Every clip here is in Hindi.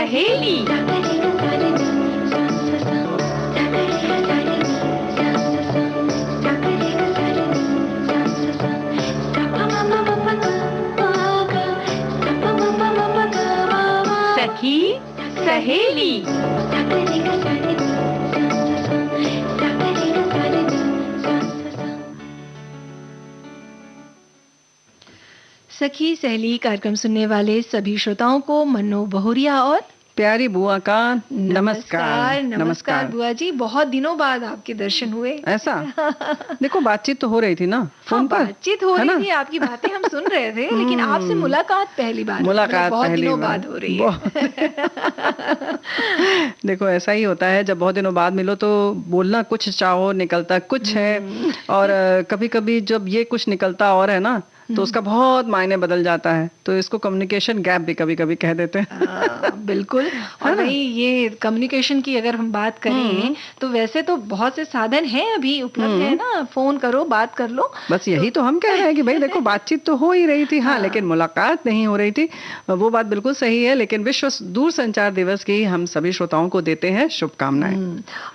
सहेली। सखी सहेली। सखी सहेली कार्यक्रम सुनने वाले सभी श्रोताओं को मन्नो बहुरिया और प्यारी बुआ का नमस्कार। नमस्कार बुआ जी, बहुत दिनों बाद आपके दर्शन हुए। ऐसा देखो, बातचीत तो हो रही थी ना फोन पर। बातचीत हो रही थी, आपकी बातें हम सुन रहे थे, लेकिन आपसे मुलाकात पहली बार, बहुत दिनों बाद हो रही है। देखो, ऐसा ही होता है, जब बहुत दिनों बाद मिलो तो बोलना कुछ चाहो, निकलता कुछ है। और कभी कभी जब ये कुछ निकलता और है ना, तो उसका बहुत मायने बदल जाता है। तो इसको कम्युनिकेशन गैप भी कभी कभी कह देते हैं। बिल्कुल। और भाई, ये कम्युनिकेशन की अगर हम बात करें तो वैसे तो बहुत से साधन हैं अभी उपलब्ध है ना, फोन करो, बात कर लो। बस यही तो हम कह रहे हैं कि भाई देखो, बातचीत तो हो ही रही थी, हाँ, लेकिन मुलाकात नहीं हो रही थी। वो बात बिल्कुल सही है। लेकिन विश्व दूर संचार दिवस की हम सभी श्रोताओं को देते हैं शुभकामनाएं,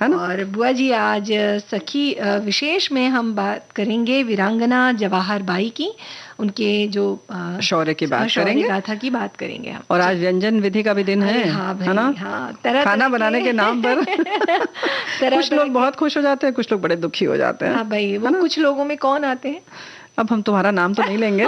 है ना। और बुआ जी, आज सखी विशेष में हम बात करेंगे वीरांगना जवाहर बाई की, उनके जो शौर्य की बात करेंगे, गाथा की बात करेंगे हम। और आज व्यंजन विधि का भी दिन है, है ना। खाना बनाने के नाम पर कुछ लोग बहुत खुश हो जाते हैं, कुछ लोग बड़े दुखी हो जाते हैं। हाँ भाई, वो कुछ लोगों में कौन आते हैं? अब हम तुम्हारा नाम तो नहीं लेंगे।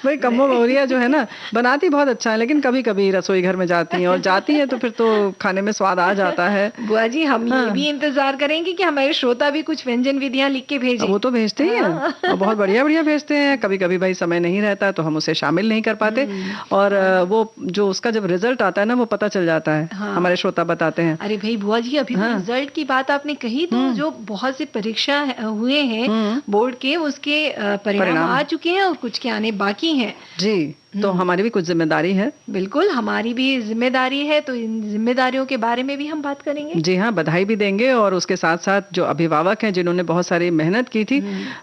भाई, कम्मो बहुरिया जो है ना, बनाती बहुत अच्छा है, लेकिन कभी कभी रसोई घर में जाती हैं, और जाती हैं तो फिर तो खाने में स्वाद आ जाता है। बुआ जी, हम ये भी इंतजार करेंगे कि हमारे श्रोता भी कुछ व्यंजन विधियां लिख के भेजें। वो तो भेजते ही हैं, और बहुत बढ़िया बढ़िया भेजते हैं। कभी कभी भाई समय नहीं रहता तो हम उसे शामिल नहीं कर पाते, और वो जो उसका जब रिजल्ट आता है ना, वो पता चल जाता है। हमारे श्रोता बताते हैं। अरे भाई बुआ जी, अभी रिजल्ट की बात आपने कही, तो जो बहुत सी परीक्षा हुए हैं बोर्ड के, उसके परिणाम आ चुके हैं और कुछ के आने बाकी हैं जी। तो हमारी भी कुछ जिम्मेदारी है। बिल्कुल, हमारी भी जिम्मेदारी है, तो इन जिम्मेदारियों के बारे में भी हम बात करेंगे। जी हाँ, बधाई भी देंगे, और उसके साथ साथ जो अभिभावक हैं जिन्होंने बहुत सारी मेहनत की थी,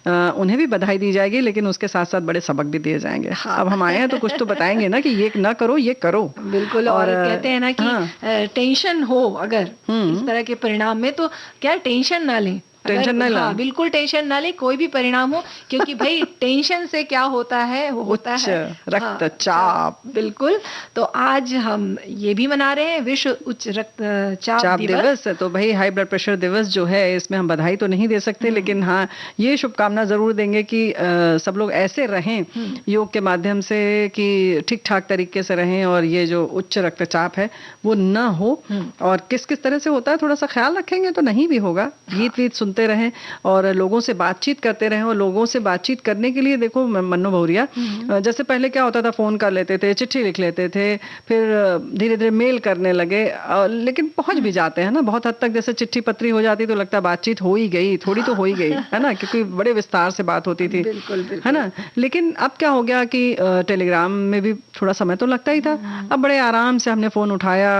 उन्हें भी बधाई दी जाएगी, लेकिन उसके साथ साथ बड़े सबक भी दिए जाएंगे। हाँ। अब हम आए हैं तो कुछ तो बताएंगे ना, कि ये ना करो, ये करो। बिल्कुल। और कहते हैं ना कि टेंशन हो अगर इस तरह के परिणाम में, तो क्या टेंशन ना लें, टेंशन ना लें। बिल्कुल टेंशन ना ले, कोई भी परिणाम हो, क्योंकि भाई टेंशन से क्या होता है, वो होता है रक्तचाप। बिल्कुल। तो आज हम ये भी मना रहे हैं विश्व उच्च रक्तचाप दिवस। तो भाई, हाई ब्लड प्रेशर दिवस जो है, इसमें हम बधाई तो नहीं दे सकते, लेकिन हाँ, ये शुभकामना जरूर देंगे कि सब लोग ऐसे रहें योग के माध्यम से, कि ठीक ठाक तरीके से रहें, और ये जो उच्च रक्तचाप है वो ना हो। और किस किस तरह से होता है, थोड़ा सा ख्याल रखेंगे तो नहीं भी होगा। गीत वीत सुनते रहें, और लोगों से बातचीत करते रहें। और लोगों से बातचीत करने के लिए देखो मन्नो बहुरिया, जैसे पहले क्या होता था, फोन कर लेते थे, चिट्ठी लिख लेते थे, फिर धीरे धीरे मेल करने लगे, लेकिन पहुंच भी जाते हैं ना बहुत हद तक। जैसे चिट्ठी पत्री हो जाती तो लगता है बातचीत हो ही गई, थोड़ी तो हो ही गई, है ना, क्योंकि बड़े विस्तार से बात होती थी। बिल्कुल, बिल्कुल। है ना। लेकिन अब क्या हो गया कि टेलीग्राम में भी थोड़ा समय तो लगता ही था, अब बड़े आराम से हमने फोन उठाया।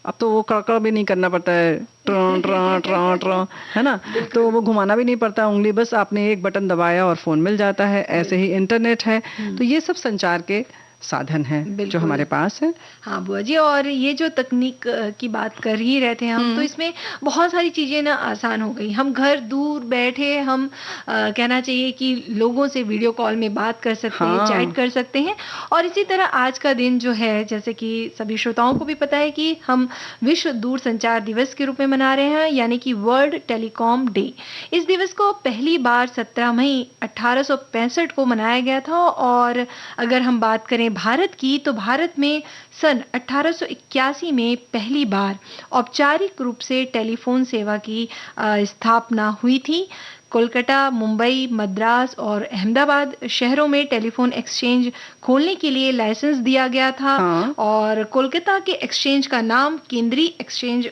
अब तो वो कड़कड़ भी नहीं करना पड़ता है, ट्रॉ ट्रॉ ट्रॉ ट्रॉ, है ना। तो वो घुमाना भी नहीं पड़ता उंगली, बस आपने एक बटन दबाया और फोन मिल जाता है। ऐसे ही इंटरनेट है। तो ये सब संचार के साधन हैं जो हमारे पास है। हाँ बुआ जी, और ये जो तकनीक की बात कर ही रहे थे हम, तो इसमें बहुत सारी चीजें ना आसान हो गई। हम घर दूर बैठे, हम कहना चाहिए कि लोगों से वीडियो कॉल में बात कर सकते हैं, चैट कर सकते हैं। और इसी तरह आज का दिन जो है, जैसे कि सभी श्रोताओं को भी पता है कि हम विश्व दूर संचार दिवस के रूप में मना रहे हैं, यानी कि वर्ल्ड टेलीकॉम डे। इस दिवस को पहली बार 17 मई 1865 को मनाया गया था। और अगर हम बात करें भारत की, तो भारत में सन 1881 में पहली बार औपचारिक रूप से टेलीफोन सेवा की स्थापना हुई थी। कोलकाता, मुंबई, मद्रास और अहमदाबाद शहरों में टेलीफोन एक्सचेंज खोलने के लिए लाइसेंस दिया गया था। और कोलकाता के एक्सचेंज का नाम केंद्रीय एक्सचेंज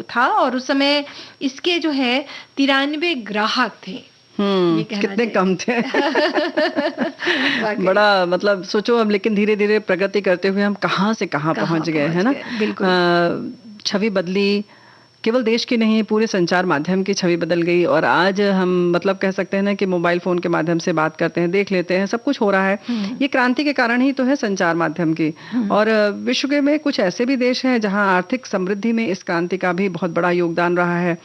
था, और उस समय इसके जो है 93 ग्राहक थे। कितने कम थे। बड़ा मतलब सोचो अब, लेकिन धीरे धीरे प्रगति करते हुए हम कहां से कहां पहुंच गए, है ना। बिल्कुल। छवि बदली, केवल देश की नहीं, पूरे संचार माध्यम की छवि बदल गई और आज हम मतलब कह सकते हैं ना कि मोबाइल फोन के माध्यम से बात करते हैं, देख लेते हैं, सब कुछ हो रहा है। ये क्रांति के कारण ही तो है, संचार माध्यम की। और विश्व के में कुछ ऐसे भी देश हैं जहां आर्थिक समृद्धि में इस क्रांति का भी बहुत बड़ा योगदान रहा है।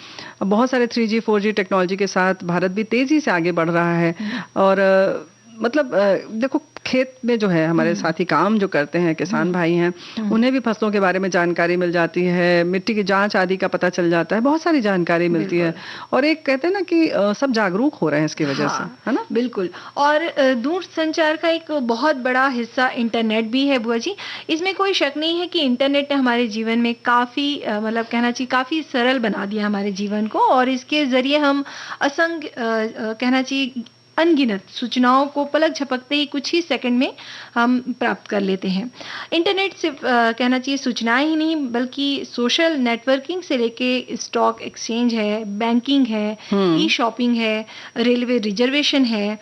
बहुत सारे 3G 4G टेक्नोलॉजी के साथ भारत भी तेजी से आगे बढ़ रहा है। और मतलब देखो, खेत में जो है हमारे साथी काम जो करते हैं, किसान भाई हैं, उन्हें भी फसलों के बारे में जानकारी मिल जाती है, मिट्टी की जांच आदि का पता चल जाता है, बहुत सारी जानकारी मिलती है। और एक कहते हैं ना कि सब जागरूक हो रहे हैं इसकी वजह से, है ना? बिल्कुल। और दूर संचार का एक बहुत बड़ा हिस्सा इंटरनेट भी है बुआ जी। इसमें कोई शक नहीं है कि इंटरनेट ने हमारे जीवन में काफ़ी मतलब कहना चाहिए काफ़ी सरल बना दिया हमारे जीवन को, और इसके ज़रिए हम असंख्य कहना चाहिए अनगिनत सूचनाओं को पलक झपकते ही कुछ ही सेकंड में हम प्राप्त कर लेते हैं। इंटरनेट सिर्फ कहना चाहिए सूचनाएं ही नहीं, बल्कि सोशल नेटवर्किंग से लेके स्टॉक एक्सचेंज है, बैंकिंग है, ई शॉपिंग है, रेलवे रिजर्वेशन है,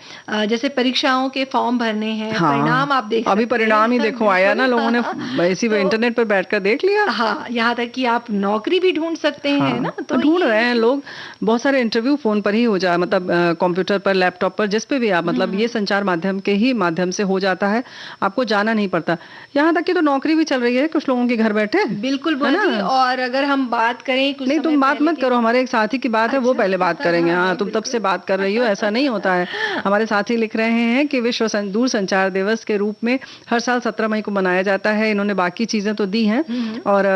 जैसे परीक्षाओं के फॉर्म भरने हैं, परिणाम आप देख अभी परिणाम ही देखो आया ना, लोगों ने इसी इंटरनेट पर बैठकर देख लिया। हाँ, यहाँ तक कि आप नौकरी भी ढूंढ सकते हैं ना, तो ढूंढ रहे हैं लोग। बहुत सारे इंटरव्यू फोन पर ही हो जाए, मतलब कंप्यूटर पर, लैपटॉप पर, जिस पे भी आप, मतलब ये संचार माध्यम के ही माध्यम से हो जाता है, आपको जाना नहीं पड़ता। यहाँ तक कि तो नौकरी भी चल रही है कुछ लोगों के घर बैठे। बिल्कुल बुआ। और अगर हम बात करें कुछ नहीं, तुम बात मत करो, हमारे एक साथी की बात है, वो पहले बात करेंगे। हाँ, तुम तब से बात कर रही हो, ऐसा नहीं होता है। हमारे साथी लिख रहे हैं कि विश्व दूर संचार दिवस के रूप में हर साल 17 मई को मनाया जाता है। इन्होंने बाकी चीजें तो दी हैं, और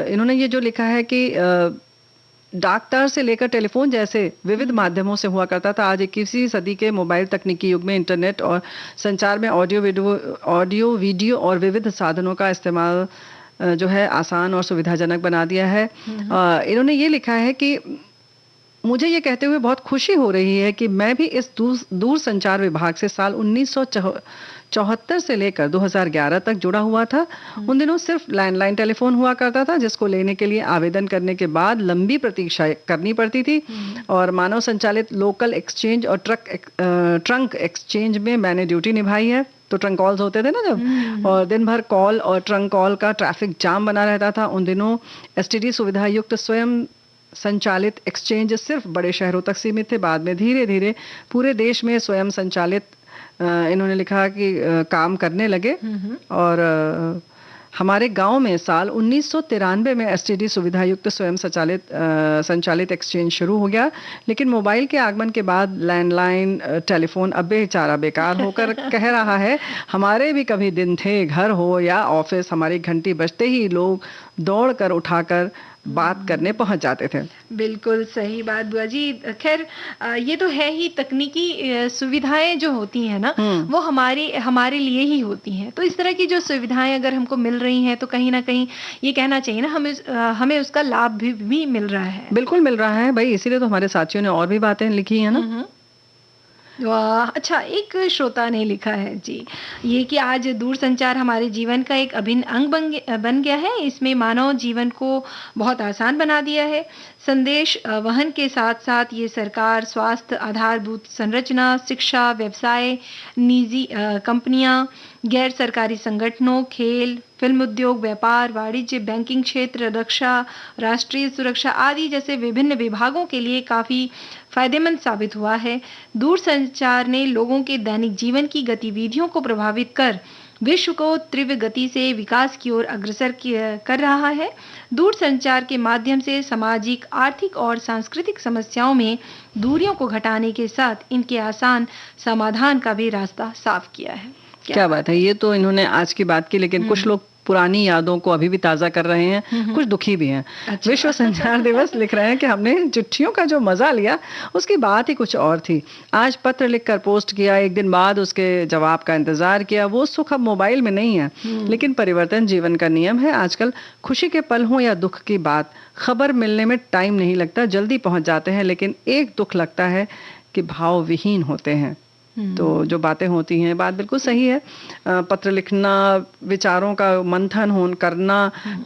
इन्होंने ये जो लिखा है कि डाक तार से लेकर टेलीफोन जैसे विविध माध्यमों से हुआ करता था, आज 21वीं सदी के मोबाइल तकनीकी युग में इंटरनेट और संचार में ऑडियो वीडियो और विविध साधनों का इस्तेमाल जो है आसान और सुविधाजनक बना दिया है। इन्होंने ये लिखा है कि मुझे ये कहते हुए बहुत खुशी हो रही है कि मैं भी इस दूर संचार विभाग से साल 1974 से लेकर 2011 तक जुड़ा हुआ था। उन दिनों सिर्फ लैंडलाइन टेलीफोन हुआ करता था, जिसको लेने के लिए आवेदन करने के बाद लंबी प्रतीक्षा करनी पड़ती थी। और मानव संचालित लोकल एक्सचेंज और ट्रंक एक्सचेंज में मैंने ड्यूटी निभाई है। तो ट्रंक कॉल्स होते थे ना जब, और दिन भर कॉल और ट्रंक कॉल का ट्रैफिक जाम बना रहता था। उन दिनों एसटीडी सुविधा युक्त स्वयं संचालित एक्सचेंज सिर्फ बड़े शहरों तक सीमित थे। बाद में धीरे धीरे पूरे देश में स्वयं संचालित इन्होंने लिखा कि काम करने लगे। और हमारे गांव में साल 1993 में एसटीडी सुविधा युक्त स्वयं संचालित एक्सचेंज शुरू हो गया। लेकिन मोबाइल के आगमन के बाद लैंडलाइन टेलीफोन अब बेचारा बेकार होकर कह रहा है। हमारे भी कभी दिन थे, घर हो या ऑफिस, हमारी घंटी बजते ही लोग दौड़ कर उठाकर बात करने पहुंच जाते थे। बिल्कुल सही बात बुआ जी। खैर ये तो है ही, तकनीकी सुविधाएं जो होती हैं ना, वो हमारे लिए ही होती हैं। तो इस तरह की जो सुविधाएं अगर हमको मिल रही हैं, तो कहीं ना कहीं ये कहना चाहिए ना, हमें उसका लाभ भी मिल रहा है। बिल्कुल मिल रहा है भाई, इसीलिए तो हमारे साथियों ने और भी बातें लिखी है ना। वाह, अच्छा, एक श्रोता ने लिखा है जी, ये कि आज दूरसंचार हमारे जीवन का एक अभिन्न अंग बन गया है। इसमें मानव जीवन को बहुत आसान बना दिया है। संदेश वहन के साथ साथ ये सरकार, स्वास्थ्य, आधारभूत संरचना, शिक्षा, व्यवसाय, निजी कंपनियां, गैर सरकारी संगठनों, खेल, फिल्म उद्योग, व्यापार, वाणिज्य, बैंकिंग क्षेत्र, रक्षा, राष्ट्रीय सुरक्षा आदि जैसे विभिन्न विभागों के लिए काफ़ी फायदेमंद साबित हुआ है। दूरसंचार ने लोगों के दैनिक जीवन की गतिविधियों को प्रभावित कर विश्व को तीव्र गति से विकास की ओर अग्रसर कर रहा है। दूरसंचार के माध्यम से सामाजिक, आर्थिक और सांस्कृतिक समस्याओं में दूरियों को घटाने के साथ इनके आसान समाधान का भी रास्ता साफ किया है। क्या बात है, ये तो इन्होंने आज की बात की, लेकिन कुछ लोग पुरानी यादों को अभी भी ताजा कर रहे हैं, कुछ दुखी भी हैं। अच्छा। विश्व संचार दिवस लिख रहे हैं कि हमने चिट्ठियों का जो मजा लिया उसकी बात ही कुछ और थी। आज पत्र लिखकर पोस्ट किया, एक दिन बाद उसके जवाब का इंतजार किया, वो सुख अब मोबाइल में नहीं है। लेकिन परिवर्तन जीवन का नियम है। आजकल खुशी के पल हो या दुख की बात, खबर मिलने में टाइम नहीं लगता, जल्दी पहुंच जाते हैं। लेकिन एक दुख लगता है कि भाव विहीन होते हैं। तो जो बातें होती हैं, बात बिल्कुल सही है। पत्र लिखना, विचारों का मंथन करना,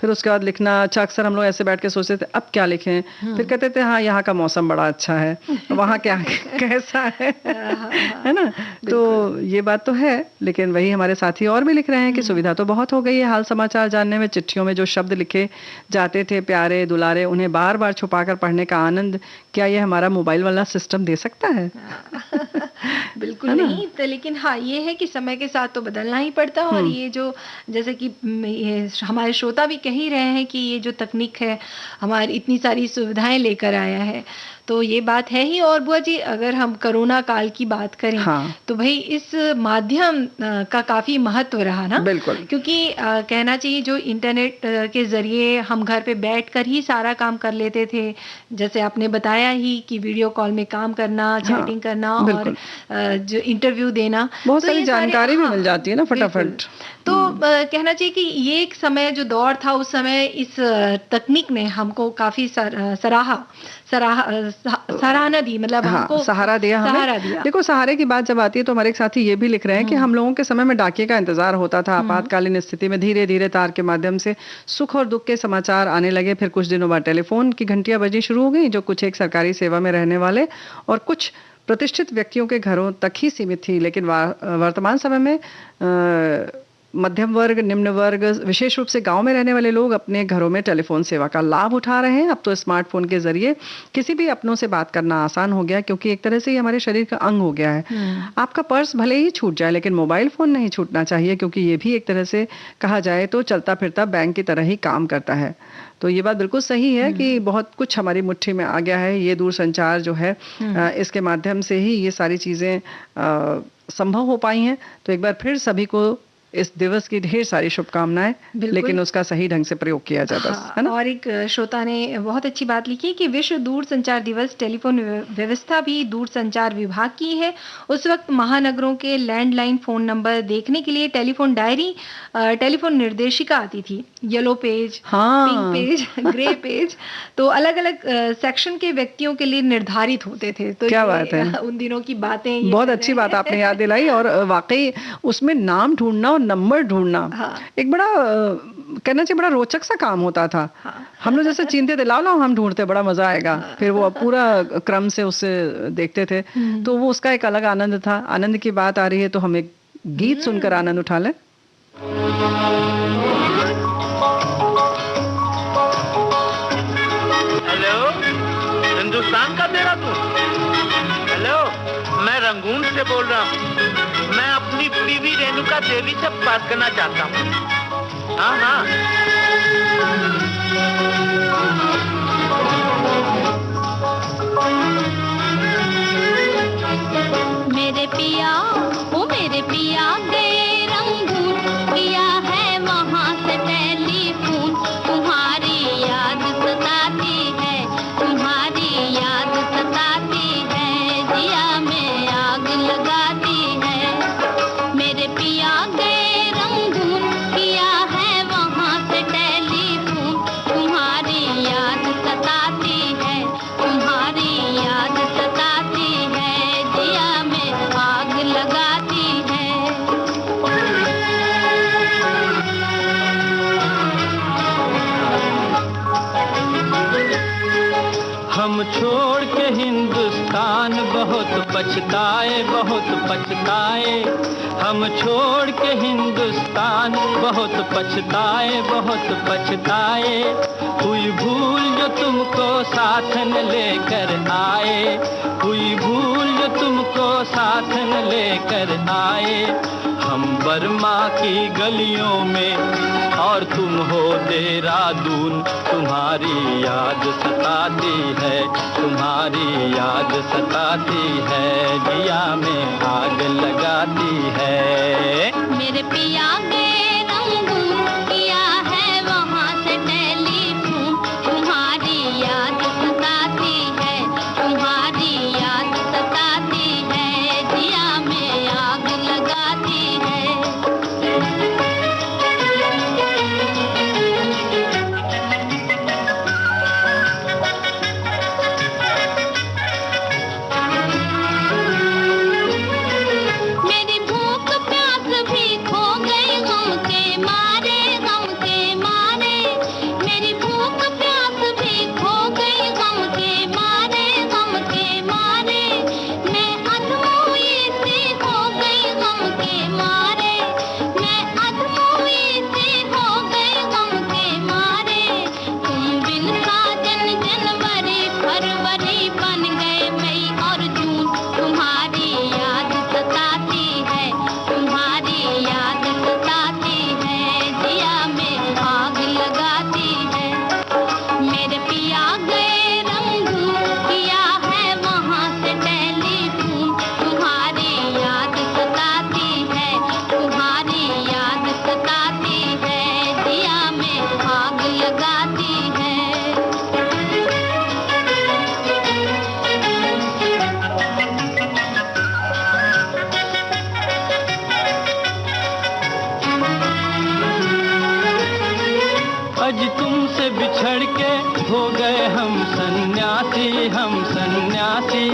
फिर उसके बाद लिखना। अच्छा, अक्सर हम लोग ऐसे बैठ के सोचते थे अब क्या लिखें, फिर कहते थे हाँ यहाँ का मौसम बड़ा अच्छा है, वहाँ क्या कैसा है ना। तो ये बात तो है, लेकिन वही हमारे साथी और भी लिख रहे हैं कि सुविधा तो बहुत हो गई है हाल समाचार जानने में। चिट्ठियों में जो शब्द लिखे जाते थे प्यारे दुलारे, उन्हें बार बार छुपा कर पढ़ने का आनंद क्या ये हमारा मोबाइल वाला सिस्टम दे सकता है? बिल्कुल नहीं, तो लेकिन हाँ ये है कि समय के साथ तो बदलना ही पड़ता है। और ये जो जैसे कि ये हमारे श्रोता भी कह ही रहे हैं कि ये जो तकनीक है हमारी इतनी सारी सुविधाएं लेकर आया है, तो ये बात है ही। और बुआ जी, अगर हम कोरोना काल की बात करें तो भाई इस माध्यम का काफी महत्व रहा ना। बिल्कुल, क्योंकि कहना चाहिए जो इंटरनेट के जरिए हम घर पे बैठकर ही सारा काम कर लेते थे। जैसे आपने बताया ही कि वीडियो कॉल में काम करना, चैटिंग करना और जो इंटरव्यू देना, बहुत सारी जानकारी भी मिल जाती है ना फटाफट। तो कहना चाहिए कि ये एक समय जो दौर था, उस समय इस तकनीक ने हमको काफी सराहना दी, मतलब हमको सहारा दिया हमें। देखो, सहारे की बात जब आती है तो हमारे एक साथी ये भी लिख रहे हैं कि हम लोगों के समय में डाकिये का इंतजार होता था। आपातकालीन स्थिति में धीरे धीरे तार के माध्यम से सुख और दुख के समाचार आने लगे। फिर कुछ दिनों बाद टेलीफोन की घंटियां बजनी शुरू हो गई, जो कुछ एक सरकारी सेवा में रहने वाले और कुछ प्रतिष्ठित व्यक्तियों के घरों तक ही सीमित थी। लेकिन वर्तमान समय में मध्यम वर्ग, निम्न वर्ग, विशेष रूप से गांव में रहने वाले लोग अपने घरों में टेलीफोन सेवा का लाभ उठा रहे हैं। अब तो स्मार्टफोन के जरिए किसी भी अपनों से बात करना आसान हो गया, क्योंकि एक तरह से ये हमारे शरीर का अंग हो गया है। आपका पर्स भले ही छूट जाए, लेकिन मोबाइल फोन नहीं छूटना चाहिए, क्योंकि ये भी एक तरह से कहा जाए तो चलता फिरता बैंक की तरह ही काम करता है। तो ये बात बिल्कुल सही है कि बहुत कुछ हमारी मुट्ठी में आ गया है। ये दूरसंचार जो है इसके माध्यम से ही ये सारी चीजें संभव हो पाई हैं। तो एक बार फिर सभी को इस दिवस की ढेर सारी शुभकामनाएं, लेकिन उसका सही ढंग से प्रयोग किया जाए बस, है ना। और एक श्रोता ने बहुत अच्छी बात लिखी कि विश्व दूरसंचार दिवस टेलीफोन व्यवस्था भी दूरसंचार विभाग की है। उस वक्त महानगरों के लैंडलाइन फोन नंबर देखने के लिए टेलीफोन डायरी, टेलीफोन निर्देशिका आती थी, yellow page, pink page, grey page, तो अलग अलग सेक्शन के व्यक्तियों के लिए निर्धारित होते थे। तो क्या बात है, उन दिनों की बातें, बहुत अच्छी बात आपने याद दिलाई। और वाकई उसमें नाम ढूंढना, नंबर ढूंढना एक बड़ा कहना चाहिए बड़ा रोचक सा काम होता था। हम लोग जैसे चीनते थे, लाओ लाओ हम ढूंढते, बड़ा मजा आएगा। फिर वो पूरा क्रम से उससे देखते थे, तो वो उसका एक अलग आनंद था। आनंद की बात आ रही है तो हम एक गीत सुनकर आनंद उठा लें। हेलो, हिंदुस्तान का देहरादून। हेलो, मैं रंगून से बोल रहा हूँ। मैं अपनी बीवी रेणुका देवी से बात करना चाहता हूँ। हाँ, मेरे पिया, ओ मेरे पिया गए रंगून, किया है वहाँ से टेलीफोन। तुम्हारी याद सताती है, तुम्हारी याद सताती है, दिया में आग लगाती है। मेरे पिया गए रंगून, किया है वहाँ से टेलीफोन। तुम्हारी याद सताती है, तुम्हारी याद सताती है, दिया में आग लगाती है। हम छोड़ के हिंदुस्तान बहुत पछताए, बहुत पछताए। हम छोड़ के हिंदुस्तान बहुत पछताए, बहुत पछताए। हुई भूल जो तुमको साथ न लेकर आए, हुई भूल जो तुमको साथ न लेकर आए। हम बर्मा की गलियों में और तुम हो देहरादून। तुम्हारी याद सताती है, तुम्हारी याद सताती है, दिया में आग लगाती है। मेरे पिया गए रंगून, किया है वहाँ से टेलीफोन। तुम्हारी याद सताती है, तुम्हारी याद सताती है, दिया में आग लगाती है। लगाती है। आज तुमसे बिछड़ के हो गए हम सन्यासी, हम सन्यासी।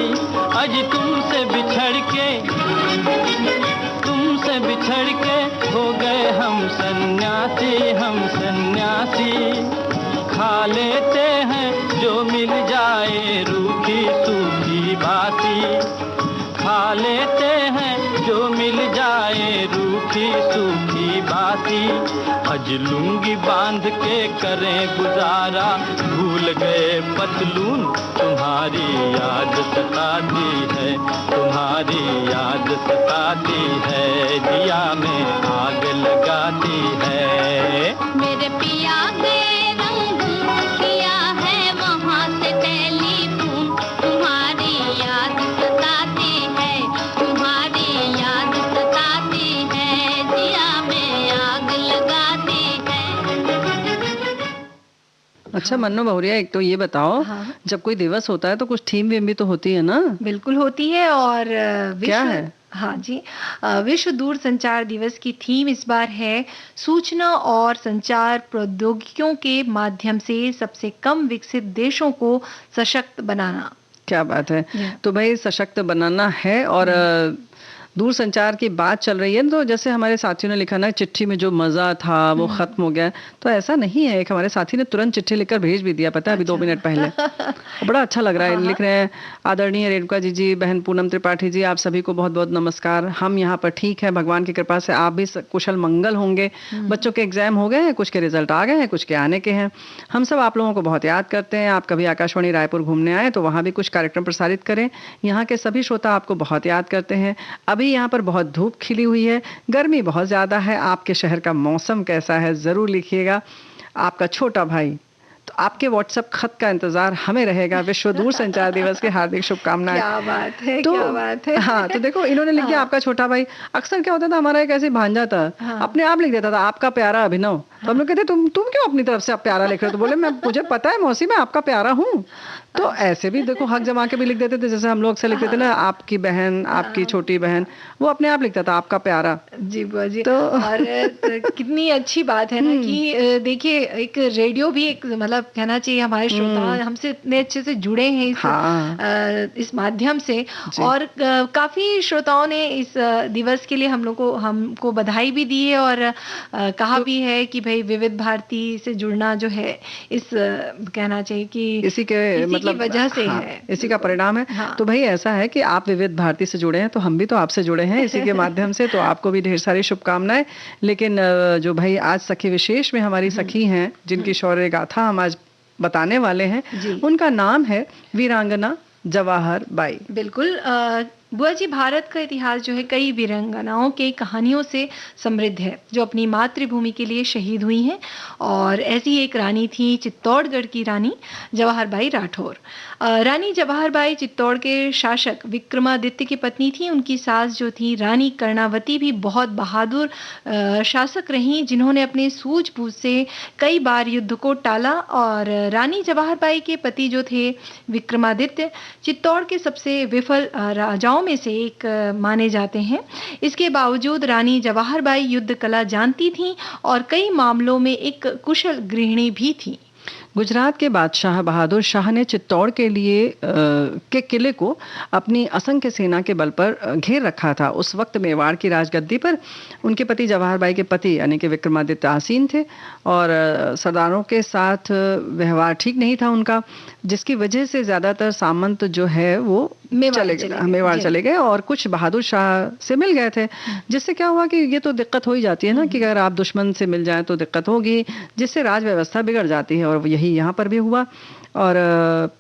आज तुमसे बिछड़ के हो गए हम सन्यासी, हम सन्यासी। खा लेते हैं जो मिल जाए रूखी सूखी बासी, खा लेते हैं जो मिल जाए रूखी सूखी बासी। आज लुंगी बांध के करें गुजारा, भूल गए पतलून तुम्हारी याद सताती है, तुम्हारी याद सताती है, दिया में आग लगाती है। मेरे पिया ने रंगून किया है वहाँ से टेलीफोन, तुम्हारी याद सताती है, तुम्हारी याद सताती है, दिया में आग लगाती है। अच्छा मन्नू बहुरिया, एक तो ये बताओ, हाँ। जब कोई दिवस होता है तो कुछ थीम वीम भी तो होती है ना? बिल्कुल होती है। और क्या है? हाँ जी, विश्व दूर संचार दिवस की थीम इस बार है सूचना और संचार प्रौद्योगिकियों के माध्यम से सबसे कम विकसित देशों को सशक्त बनाना। क्या बात है। तो भाई सशक्त बनाना है और दूर संचार की बात चल रही है। तो जैसे हमारे साथियों ने लिखा ना, चिट्ठी में जो मजा था वो खत्म हो गया, तो ऐसा नहीं है। एक हमारे साथी ने तुरंत चिट्ठी लिखकर भेज भी दिया, पता है, अभी 2 मिनट पहले। बड़ा अच्छा लग रहा है। लिख रहे हैं, आदरणीय रेणुका जी, बहन पूनम त्रिपाठी जी, आप सभी को बहुत बहुत नमस्कार। हम यहाँ पर ठीक है, भगवान की कृपा से आप भी कुशल मंगल होंगे। बच्चों के एग्जाम हो गए हैं, कुछ के रिजल्ट आ गए हैं, कुछ के आने के हैं। हम सब आप लोगों को बहुत याद करते हैं। आप कभी आकाशवाणी रायपुर घूमने आए तो वहाँ भी कुछ कार्यक्रम प्रसारित करें। यहाँ के सभी श्रोता आपको बहुत याद करते हैं। अभी यहाँ पर बहुत धूप खिली हुई है, गर्मी बहुत ज्यादा है। आपके शहर का मौसम कैसा है जरूर लिखिएगा। आपका छोटा भाई, तो आपके व्हाट्सएप खत का इंतजार हमें रहेगा। विश्व दूर संचार दिवस की हार्दिक शुभकामनाएं। क्या बात है, तो क्या बात है। हाँ, तो देखो इन्होंने लिख दिया आपका छोटा भाई। अक्सर क्या होता था, हमारा एक ऐसे भांजा था, अपने आप लिख देता था आपका प्यारा अभिनव। तो हम लोग कहते तुम क्यों अपनी तरफ से आप प्यारा लिख रहे हो? तो बोले मुझे पता है मौसी, मैं आपका प्यारा हूँ। तो ऐसे भी देखो हक जमा के भी लिख देते थे। जैसे हम लोग अक्सर लिखते थे ना, आपकी बहन, आपकी छोटी बहन, वो अपने आप लिखता था आपका प्यारा। जी बुआ जी। तो और कितनी अच्छी बात है ना कि देखिए, एक रेडियो भी एक मतलब कहना चाहिए हमारे श्रोता हमसे इतने अच्छे से जुड़े हैं इस माध्यम से। और काफी श्रोताओं ने इस दिवस के लिए हमको बधाई भी दी है और कहा भी है कि भाई विविध भारती से जुड़ना जो है, इस कहना चाहिए कि इसी के मतलब वजह से हाँ, है, इसी का परिणाम है। हाँ। तो भाई ऐसा है कि आप विविध भारती से जुड़े हैं, तो हम भी तो आपसे जुड़े हैं इसी के माध्यम से। तो आपको भी ढेर सारी शुभकामनाएं। लेकिन जो भाई आज सखी विशेष में हमारी सखी हैं, जिनकी शौर्य गाथा हम आज बताने वाले हैं, उनका नाम है वीरांगना जवाहर बाई। बिल्कुल बुआ जी, भारत का इतिहास जो है कई वीरांगनाओं के कहानियों से समृद्ध है, जो अपनी मातृभूमि के लिए शहीद हुई हैं। और ऐसी एक रानी थी, चित्तौड़गढ़ की रानी जवाहर बाई राठौर। रानी जवाहर बाई चित्तौड़ के शासक विक्रमादित्य की पत्नी थी। उनकी सास जो थी रानी कर्णावती भी बहुत बहादुर शासक रहीं, जिन्होंने अपने सूझबूझ से कई बार युद्ध को टाला। और रानी जवाहर बाई के पति जो थे विक्रमादित्य, चित्तौड़ के सबसे विफल राजाओं में से एक माने जाते हैं। इसके बावजूद रानी जवाहर बाई युद्ध कला जानती थीं और कई मामलों में एक कुशल गृहिणी भी थीं। गुजरात के बादशाह बहादुर शाह ने चित्तौड़ के लिए के किले को अपनी असंख्य सेना के बल पर घेर रखा था। उस वक्त मेवाड़ की राजगद्दी पर उनके पति जवाहर बाई के पति यानी कि विक्रमादित्य आसीन थे और सरदारों के साथ व्यवहार ठीक नहीं था उनका, जिसकी वजह से ज्यादातर सामंत जो है वो मेवाड़ चले गए और कुछ बहादुर शाह से मिल गए थे। जिससे क्या हुआ कि ये तो दिक्कत हो ही जाती है ना कि अगर आप दुश्मन से मिल जाए तो दिक्कत होगी, जिससे राज व्यवस्था बिगड़ जाती है। और यही यहाँ पर भी हुआ। और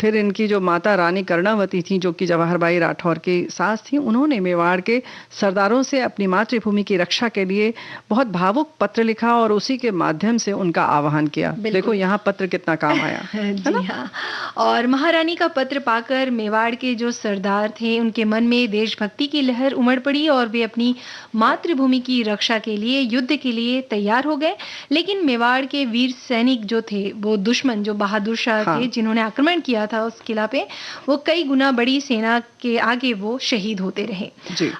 फिर इनकी जो माता रानी कर्णावती थी, जो कि जवाहर बाई राठौर की सास थी, उन्होंने मेवाड़ के सरदारों से अपनी मातृभूमि की रक्षा के लिए बहुत भावुक पत्र लिखा और उसी के माध्यम से उनका आह्वान किया। देखो यहाँ पत्र कितना काम आया है ना? हाँ। और महारानी का पत्र पाकर मेवाड़ के जो सरदार सरदार थे, उनके मन में देशभक्ति की लहर उमड़ पड़ी और वे अपनी मातृभूमि की रक्षा के लिए युद्ध के लिए तैयार हो गए। लेकिन मेवाड़ के वीर सैनिक जो थे, वो दुश्मन जो बहादुर शाह थे, जिन्होंने आक्रमण किया था उस किला पे, वो कई गुना बड़ी सेना के आगे वो शहीद होते रहे।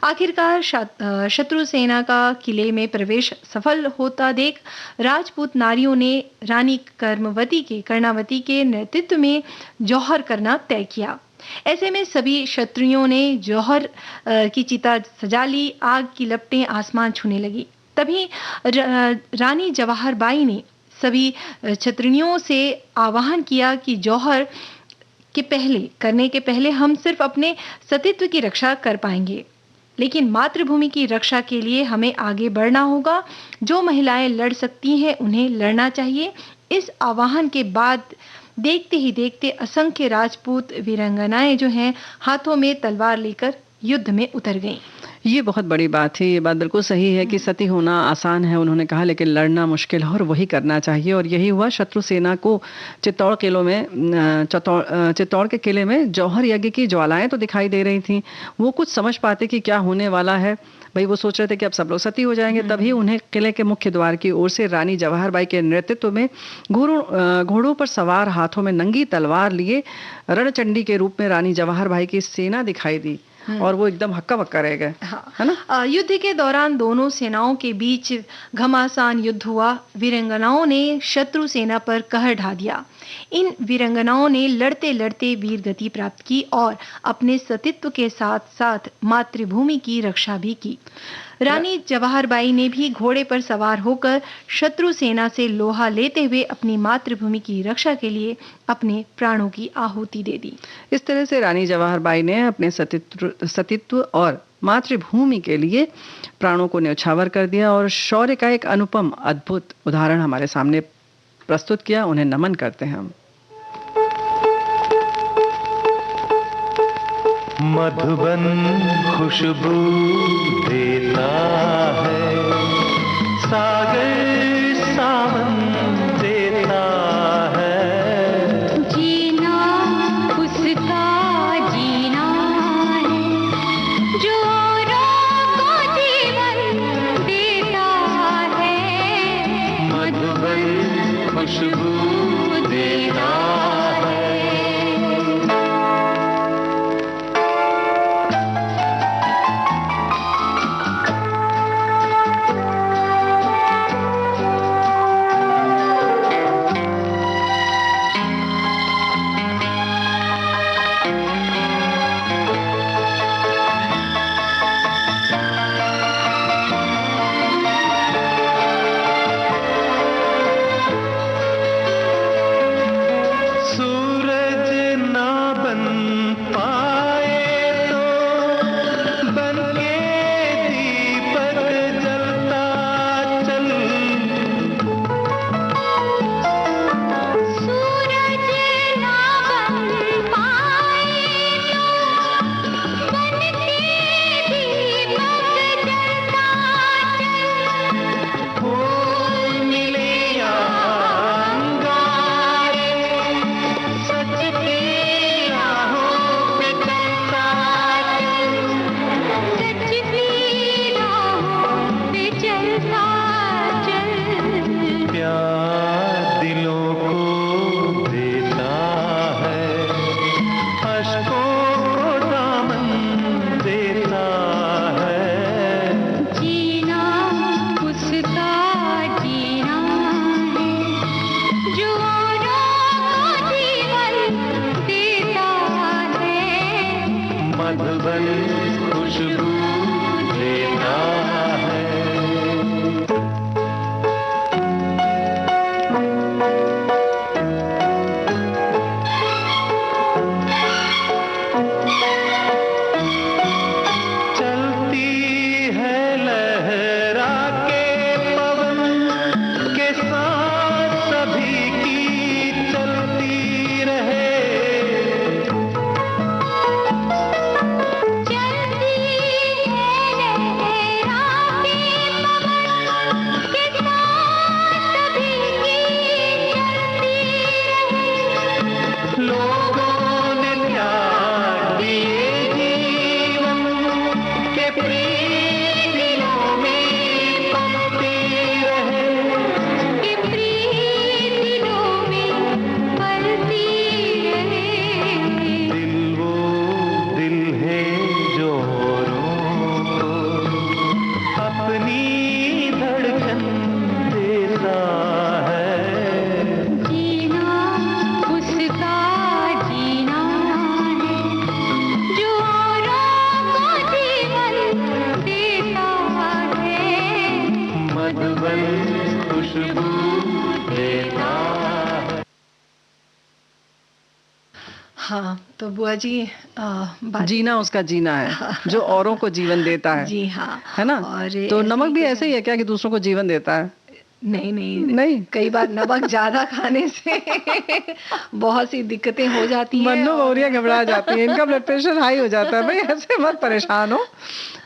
आखिरकार शत्रु सेना का किले में प्रवेश सफल होता देख राजपूत नारियों ने रानी कर्णावती के नेतृत्व में जौहर करना तय किया। ऐसे में सभी क्षत्रियों ने जौहर की चिता सजा ली। आग की लपटें आसमान छूने लगी। तभी रानी जवाहर बाई ने सभी क्षत्रियों से आह्वान किया कि जौहर करने के पहले हम सिर्फ अपने सतीत्व की रक्षा कर पाएंगे, लेकिन मातृभूमि की रक्षा के लिए हमें आगे बढ़ना होगा। जो महिलाएं लड़ सकती हैं उन्हें लड़ना चाहिए। इस आह्वान के बाद देखते ही देखते असंख्य राजपूत वीरांगनाएं जो हैं हाथों में तलवार लेकर युद्ध में उतर गईं। ये बहुत बड़ी बात है। ये बात बिल्कुल सही है कि सती होना आसान है, उन्होंने कहा, लेकिन लड़ना मुश्किल है और वही करना चाहिए। और यही हुआ। शत्रु सेना को चित्तौड़ के किले में जौहर यज्ञ की ज्वालाएं तो दिखाई दे रही थी। वो कुछ समझ पाते कि क्या होने वाला है। भाई वो सोच रहे थे कि अब सब लोग सती हो जाएंगे। तभी उन्हें किले के मुख्य द्वार की ओर से रानी जवाहर बाई के नेतृत्व में घोड़ों पर सवार, हाथों में नंगी तलवार लिए रणचंडी के रूप में रानी जवाहर बाई की सेना दिखाई दी और वो एकदम हक्का बक्का रह गए। है ना? युद्ध के दौरान दोनों सेनाओं के बीच घमासान युद्ध हुआ। वीरांगनाओं ने शत्रु सेना पर कहर ढा दिया। इन वीरांगनाओं ने लड़ते लड़ते वीर गति प्राप्त की और अपने सतीत्व के साथ साथ मातृभूमि की रक्षा भी की। रानी जवाहर बाई ने भी घोड़े पर सवार होकर शत्रु सेना से लोहा लेते हुए अपनी मातृभूमि की रक्षा के लिए अपने प्राणों की आहुति दे दी। इस तरह से रानी जवाहर बाई ने अपने सतीत्व और मातृभूमि के लिए प्राणों को न्यौछावर कर दिया और शौर्य का एक अनुपम अद्भुत उदाहरण हमारे सामने प्रस्तुत किया। उन्हें नमन करते हैं हम। मधुबन खुशबू देता है, सागर सावन देता है। जीना उसका जीना है, जो औरों को जीवन देता है। मधुबन खुशबू देता है। हाँ, तो बुआ जी बात जीना उसका जीना है जो औरों को जीवन देता है। जी हाँ। है ना? और तो ऐसे नमक ही भी कुछ ऐसे ही है क्या कि दूसरों को जीवन देता है? नहीं, नहीं, नहीं। कई बार नमक ज़्यादा खाने से बहुत सी दिक्कतें हो जाती हैं मन्नू और मौर्य घबरा जाती है, इनका ब्लड प्रेशर हाई हो जाता है। भाई ऐसे मत परेशान हो,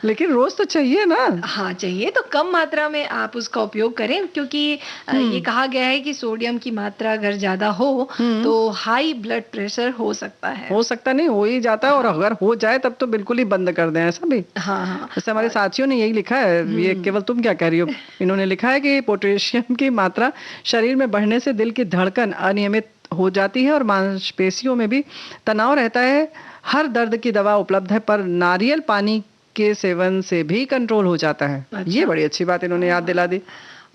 लेकिन रोज तो चाहिए ना। हाँ, चाहिए तो कम मात्रा में आप उसका उपयोग करें, क्योंकि ये कहा गया है कि सोडियम की मात्रा अगर ज़्यादा हो तो हाई ब्लड प्रेशर हो सकता है। हो सकता नहीं, हो ही जाता है, और अगर हो जाए तब तो बिल्कुल ही बंद कर दें, ऐसा भी। हाँ, हाँ। जैसे हमारे साथियों ने यही लिखा है, ये केवल तुम क्या कह रही हो, इन्होंने लिखा है कि पोटेशियम की मात्रा शरीर में बढ़ने से दिल की धड़कन अनियमित हो जाती है और मांसपेशियों में भी तनाव रहता है। हर दर्द की दवा उपलब्ध है, पर नारियल पानी के सेवन से भी कंट्रोल हो जाता है। अच्छा। ये बड़ी अच्छी बात इन्होंने याद दिला दी।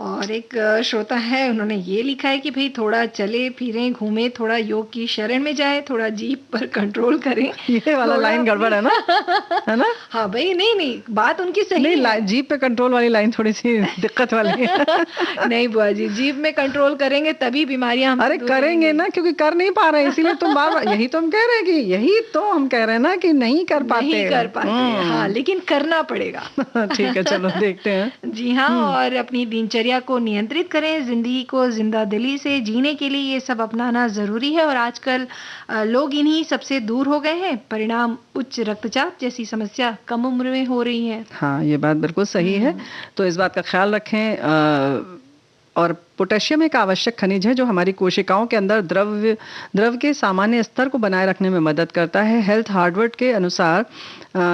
और एक श्रोता है, उन्होंने ये लिखा है कि भाई थोड़ा चले फिरें, घूमें, थोड़ा योग की शरण में जाए, थोड़ा जीभ पर कंट्रोल करें। ये वाला लाइन गड़बड़ है ना? है ना? हाँ भाई, नहीं, बात उनकी सही नहीं, है। जीभ पे कंट्रोल वाली लाइन थोड़ी सी दिक्कत वाली है। नहीं बुआ जी, जीभ में कंट्रोल करेंगे तभी बीमारियां हमसे अरे दूर करेंगे रहेंगी। ना, क्योंकि कर नहीं पा रहे हैं, इसीलिए तुम बार बार यही तो हम कह रहे हैं कि यही तो हम कह रहे हैं ना कि नहीं कर पाते। नहीं कर पाते, हाँ, लेकिन करना पड़ेगा। ठीक है, चलो देखते हैं। जी हाँ, और अपनी दिनचर्या को नियंत्रित करें, जिंदगी को जिंदा दिली से जीने के लिए ये सब अपनाना जरूरी है। और आजकल लोग इन्हीं सबसे दूर हो गए हैं, परिणाम उच्च रक्तचाप जैसी समस्या कम उम्र में हो रही है। हाँ, ये बात बिल्कुल सही है, तो इस बात का ख्याल रखें। और पोटेशियम एक आवश्यक खनिज है जो हमारी कोशिकाओं के अंदर द्रव के सामान्य स्तर को बनाए रखने में मदद करता है। हेल्थ हार्वर्ड के अनुसार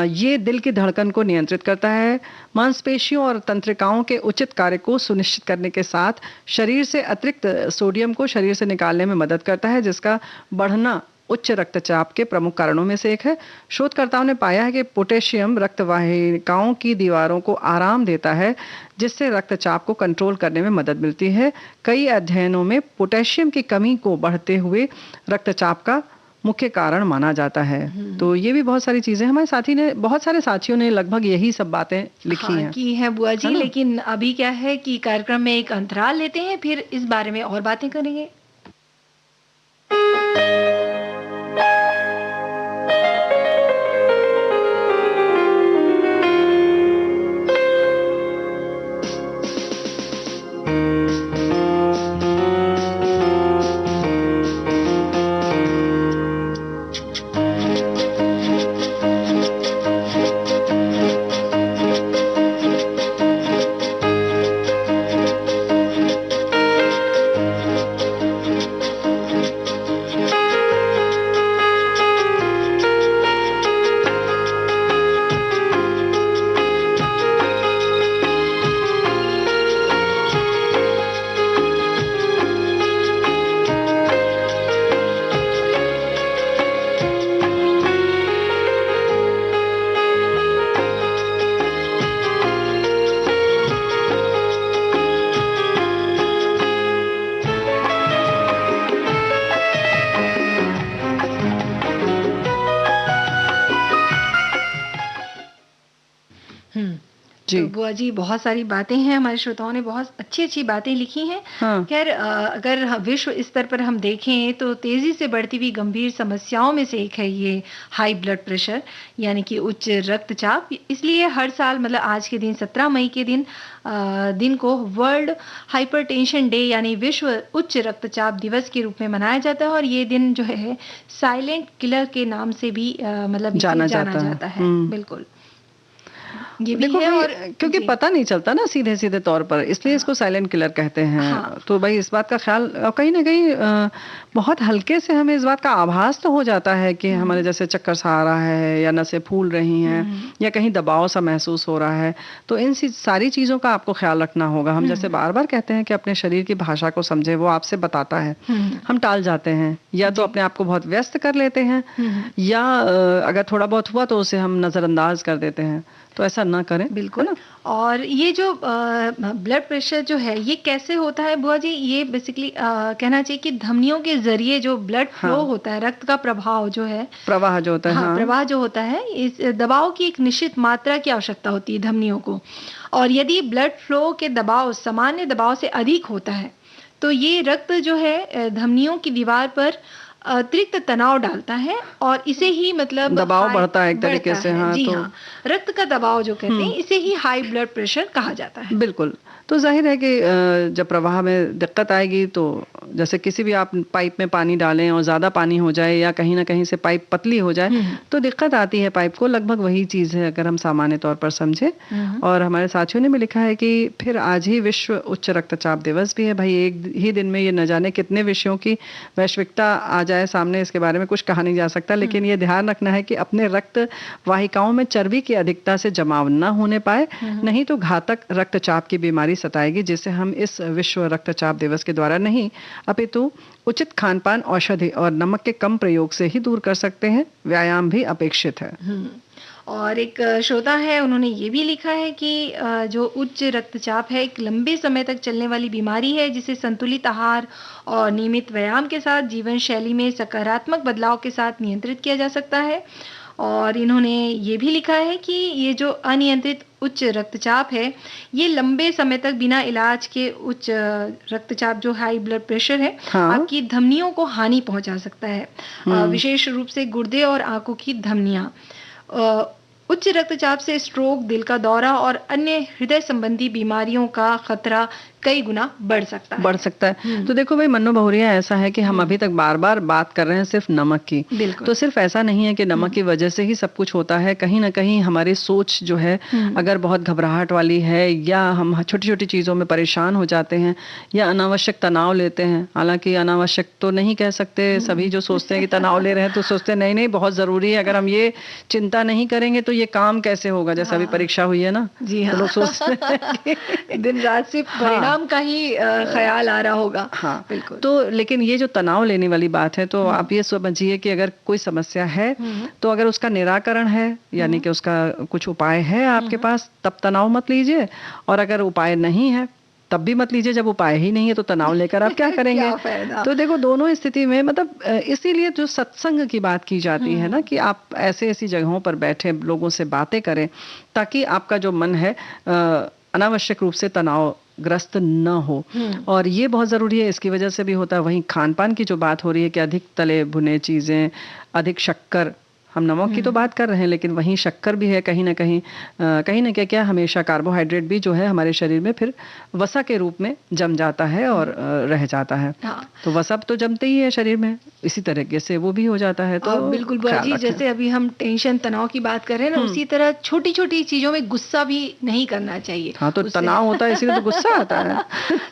ये दिल की धड़कन को नियंत्रित करता है, मांसपेशियों और तंत्रिकाओं के उचित कार्य को सुनिश्चित करने के साथ शरीर से अतिरिक्त सोडियम को शरीर से निकालने में मदद करता है, जिसका बढ़ना उच्च रक्तचाप के प्रमुख कारणों में से एक है। शोधकर्ताओं ने पाया है कि पोटेशियम रक्तवाहिकाओं की दीवारों को आराम देता है, जिससे रक्तचाप को कंट्रोल करने में मदद मिलती है। कई अध्ययनों में पोटेशियम की कमी को बढ़ते हुए रक्तचाप का मुख्य कारण माना जाता है। तो ये भी बहुत सारी चीजें हमारे बहुत सारे साथियों ने लगभग यही सब बातें लिखी हैं। की है बुआ जी, लेकिन अभी क्या है कि कार्यक्रम में एक अंतराल लेते हैं, फिर इस बारे में और बातें करेंगे। तो बुआ जी, बहुत सारी बातें हैं, हमारे श्रोताओं ने बहुत अच्छी अच्छी बातें लिखी हैं। हाँ। खैर, अगर विश्व स्तर पर हम देखें तो तेजी से बढ़ती हुई गंभीर समस्याओं में से एक है ये हाई ब्लड प्रेशर, यानी कि उच्च रक्तचाप। इसलिए हर साल मतलब आज के दिन 17 मई के दिन को वर्ल्ड हाइपरटेंशन डे यानी विश्व उच्च रक्तचाप दिवस के रूप में मनाया जाता है। और ये दिन जो है साइलेंट किलर के नाम से भी मतलब जाना जाता है। बिल्कुल, ये भी देखो है। और क्योंकि पता नहीं चलता ना सीधे तौर पर, इसलिए इसको साइलेंट किलर कहते हैं। तो भाई इस बात का ख्याल कहीं ना कहीं बहुत हल्के से हमें इस बात का आभास तो हो जाता है कि हमारे जैसे चक्कर सा आ रहा है या नसें फूल रही हैं या कहीं दबाव सा महसूस हो रहा है। तो इन सारी चीज़ों का आपको ख्याल रखना होगा। हम जैसे बार बार कहते हैं कि अपने शरीर की भाषा को समझे, वो आपसे बताता है। हम टाल जाते हैं, या तो अपने आप को बहुत व्यस्त कर लेते हैं, या अगर थोड़ा बहुत हुआ तो उसे हम नज़रअंदाज कर देते हैं। तो ऐसा ना करें। बिल्कुल। और ये जो ब्लड प्रेशर जो है ये कैसे होता है बुआ जी, ये बेसिकली कहना चाहिए कि धमनियों के जरिए जो ब्लड फ्लो होता है, रक्त का प्रवाह जो होता है, प्रवाह जो होता है, इस दबाव की एक निश्चित मात्रा की आवश्यकता होती है धमनियों को। और यदि ब्लड फ्लो के दबाव सामान्य दबाव से अधिक होता है तो ये रक्त जो है धमनियों की दीवार पर अतिरिक्त तनाव डालता है और इसे ही मतलब दबाव बढ़ता है एक तरीके से। हाँ, जी तो हाँ, रक्त का दबाव जो कहते हैं इसे ही हाई ब्लड प्रेशर कहा जाता है। बिल्कुल। तो जाहिर है कि जब प्रवाह में दिक्कत आएगी तो जैसे किसी भी आप पाइप में पानी डालें और ज़्यादा पानी हो जाए या कहीं ना कहीं से पाइप पतली हो जाए तो दिक्कत आती है पाइप को। लगभग वही चीज़ है अगर हम सामान्य तौर पर समझें। और हमारे साथियों ने भी लिखा है कि फिर आज ही विश्व उच्च रक्तचाप दिवस भी है। भाई एक ही दिन में ये न जाने कितने विषयों की वैश्विकता आ जाए सामने, इसके बारे में कुछ कहा नहीं जा सकता। लेकिन ये ध्यान रखना है कि अपने रक्त वाहिकाओं में चर्बी की अधिकता से जमाव न होने पाए, नहीं तो घातक रक्तचाप की बीमारी सताएगी, जिसे हम इस विश्व रक्तचाप दिवस के द्वारा नहीं अपितु उचित खानपान, औषधि और नमक के कम प्रयोग से ही दूर कर सकते हैं। व्यायाम भी अपेक्षित है। और एक श्रोता है, उन्होंने ये भी लिखा है कि जो उच्च रक्तचाप है एक लंबे समय तक चलने वाली बीमारी है, जिसे संतुलित आहार और नियमित व्यायाम के साथ जीवन शैली में सकारात्मक बदलाव के साथ नियंत्रित किया जा सकता है। और इन्होंने ये भी लिखा है कि ये जो अनियंत्रित उच्च रक्तचाप है ये लंबे समय तक बिना इलाज के उच्च रक्तचाप जो हाई ब्लड प्रेशर है आपकी धमनियों को हानि पहुंचा सकता है, विशेष रूप से गुर्दे और आंखों की धमनियां। उच्च रक्तचाप से स्ट्रोक, दिल का दौरा और अन्य हृदय संबंधी बीमारियों का खतरा कई गुना बढ़ सकता है। तो देखो भाई मन्नू बहुरिया, ऐसा है कि हम अभी तक बार बार बात कर रहे हैं सिर्फ नमक की। तो सिर्फ ऐसा नहीं है कि नमक की वजह से ही सब कुछ होता है। कहीं ना कहीं हमारी सोच जो है अगर बहुत घबराहट वाली है, या हम छोटी छोटी चीज़ों में परेशान हो जाते हैं, या अनावश्यक तनाव लेते हैं। हालांकि अनावश्यक तो नहीं कह सकते, सभी जो सोचते हैं कि तनाव ले रहे हैं तो सोचते हैं नहीं नहीं बहुत ज़रूरी है, अगर हम ये चिंता नहीं करेंगे तो ये काम कैसे होगा। जैसे अभी परीक्षा हुई है ना, तो लोग सोचते हैं दिन रात से परिणाम का ही ख्याल आ रहा होगा। हाँ बिल्कुल। तो लेकिन ये जो तनाव लेने वाली बात है, तो आप ये समझिए कि अगर कोई समस्या है तो अगर उसका निराकरण है, यानी कि उसका कुछ उपाय है आपके पास, तब तनाव मत लीजिए। और अगर उपाय नहीं है तब भी मत लीजिए। जब उपाय ही नहीं है तो तनाव लेकर आप क्या करेंगे। तो देखो दोनों स्थिति में मतलब इसीलिए जो सत्संग की बात की जाती है ना, कि आप ऐसी जगहों पर बैठे लोगों से बातें करें ताकि आपका जो मन है अनावश्यक रूप से तनाव ग्रस्त न हो। और ये बहुत ज़रूरी है, इसकी वजह से भी होता है। वहीं खान पान की जो बात हो रही है कि अधिक तले भुने चीज़ें, अधिक शक्कर, हम नमक की तो बात कर रहे हैं लेकिन वहीं शक्कर भी है कहीं ना क्या हमेशा कार्बोहाइड्रेट भी जो है हमारे शरीर में फिर वसा के रूप में जम जाता है और रह जाता है। तो वसा तो जमते ही है शरीर में, इसी तरीके से वो भी हो जाता है। तो बिल्कुल बुआ जी, जैसे अभी हम टेंशन तनाव की बात कर रहे हैं ना, उसी तरह छोटी छोटी चीजों में गुस्सा भी नहीं करना चाहिए। हाँ, तो तनाव होता है इसीलिए तो गुस्सा आता है।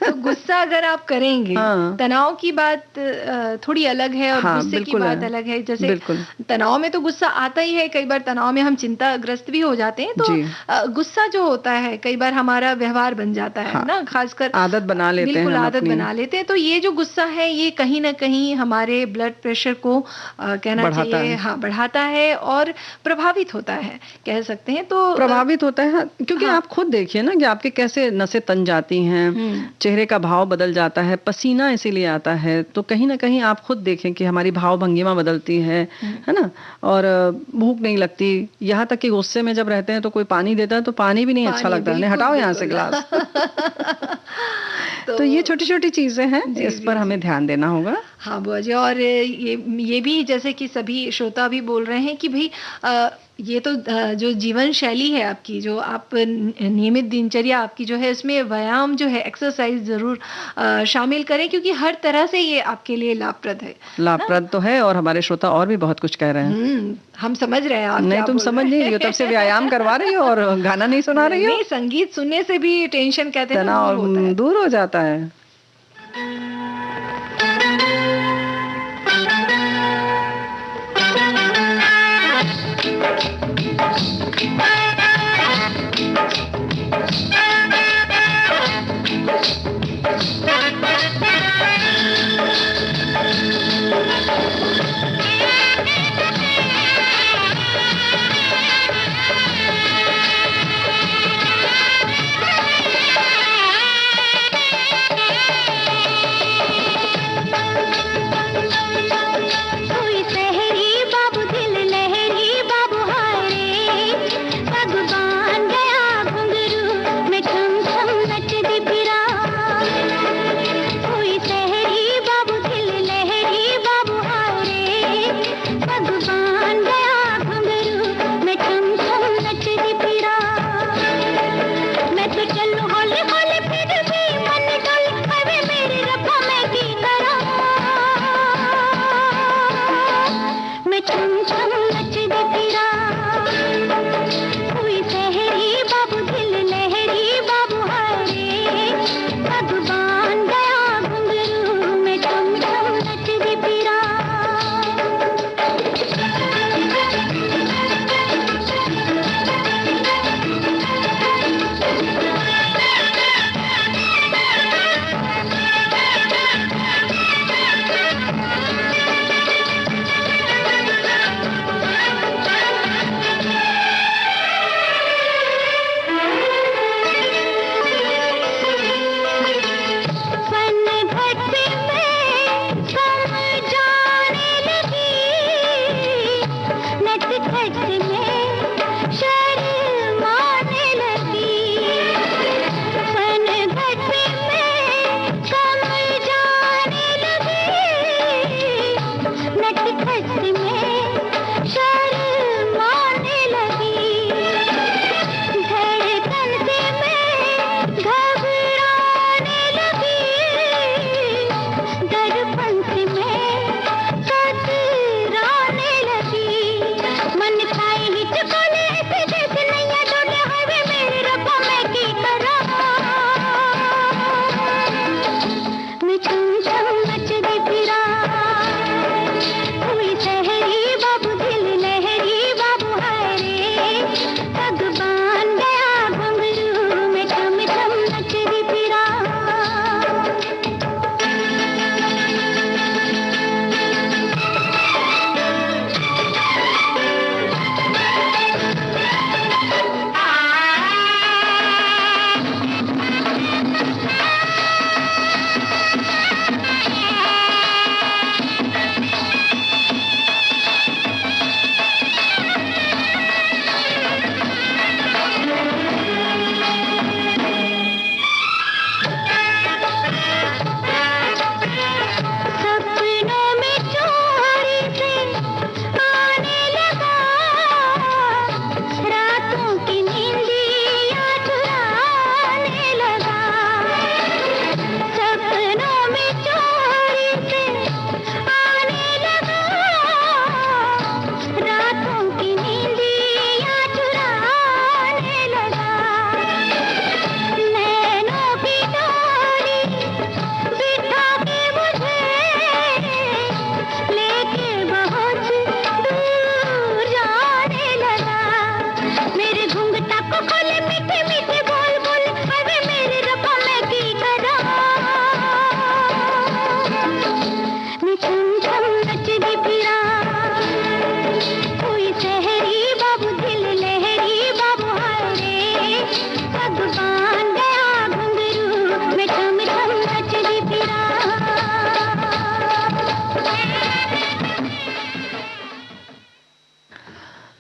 तो गुस्सा अगर आप करेंगे, तनाव की बात थोड़ी अलग है और गुस्से की बात अलग है। जैसे तनाव में तो गुस्सा आता ही है, कई बार तनाव में हम चिंताग्रस्त भी हो जाते हैं। तो गुस्सा जो होता है कई बार हमारा व्यवहार बन जाता है ना, खासकर आदत बना लेते हैं। बिल्कुल आदत बना लेते हैं। तो ये जो गुस्सा है ये कहीं ना कहीं हमारे ब्लड प्रेशर को कहना चाहिए बढ़ाता है और प्रभावित होता है, कह सकते हैं। तो प्रभावित होता है क्योंकि आप खुद देखिए ना कि आपके कैसे नसें तन जाती हैं, चेहरे का भाव बदल जाता है, पसीना इसीलिए आता है। तो कहीं ना कहीं आप खुद देखें कि हमारी भाव भंगिमा बदलती है ना, और भूख नहीं लगती। यहाँ तक कि गुस्से में जब रहते हैं तो कोई पानी देता है तो पानी भी नहीं अच्छा लगता है, हटाओ यहाँ से गिलास। तो ये छोटी छोटी चीजें हैं, इस पर हमें ध्यान देना होगा। हाँ बुआ जी, और ये भी जैसे कि सभी श्रोता भी बोल रहे हैं कि भाई ये तो जो जीवन शैली है आपकी, जो आप नियमित दिनचर्या आपकी जो है, इसमें व्यायाम जो है, एक्सरसाइज जरूर शामिल करें, क्योंकि हर तरह से ये आपके लिए लाभप्रद है। लाभप्रद तो है, और हमारे श्रोता और भी बहुत कुछ कह रहे हैं। हम समझ रहे हैं। आप नहीं, तुम समझ नहीं रही हो, तब से व्यायाम करवा रही हो और गाना नहीं सुना रही हो। नहीं, संगीत सुनने से भी टेंशन कहते हैं तनाव दूर हो जाता है।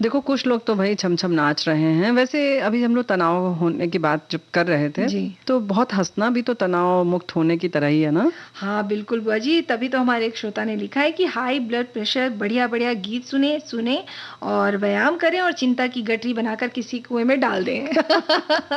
देखो कुछ लोग तो भाई छम-छम नाच रहे हैं। वैसे अभी हम लोग तनाव होने की बात जब कर रहे थे, जी। तो बहुत हँसना भी तो तनाव मुक्त होने की तरह ही है ना? हाँ, बिल्कुल बुआ जी, तभी तो हमारे एक श्रोता ने लिखा है कि हाई ब्लड प्रेशर, बढ़िया-बढ़िया गीत सुने और व्यायाम करें और चिंता की गठरी बनाकर किसी कुएँ में डाल दें।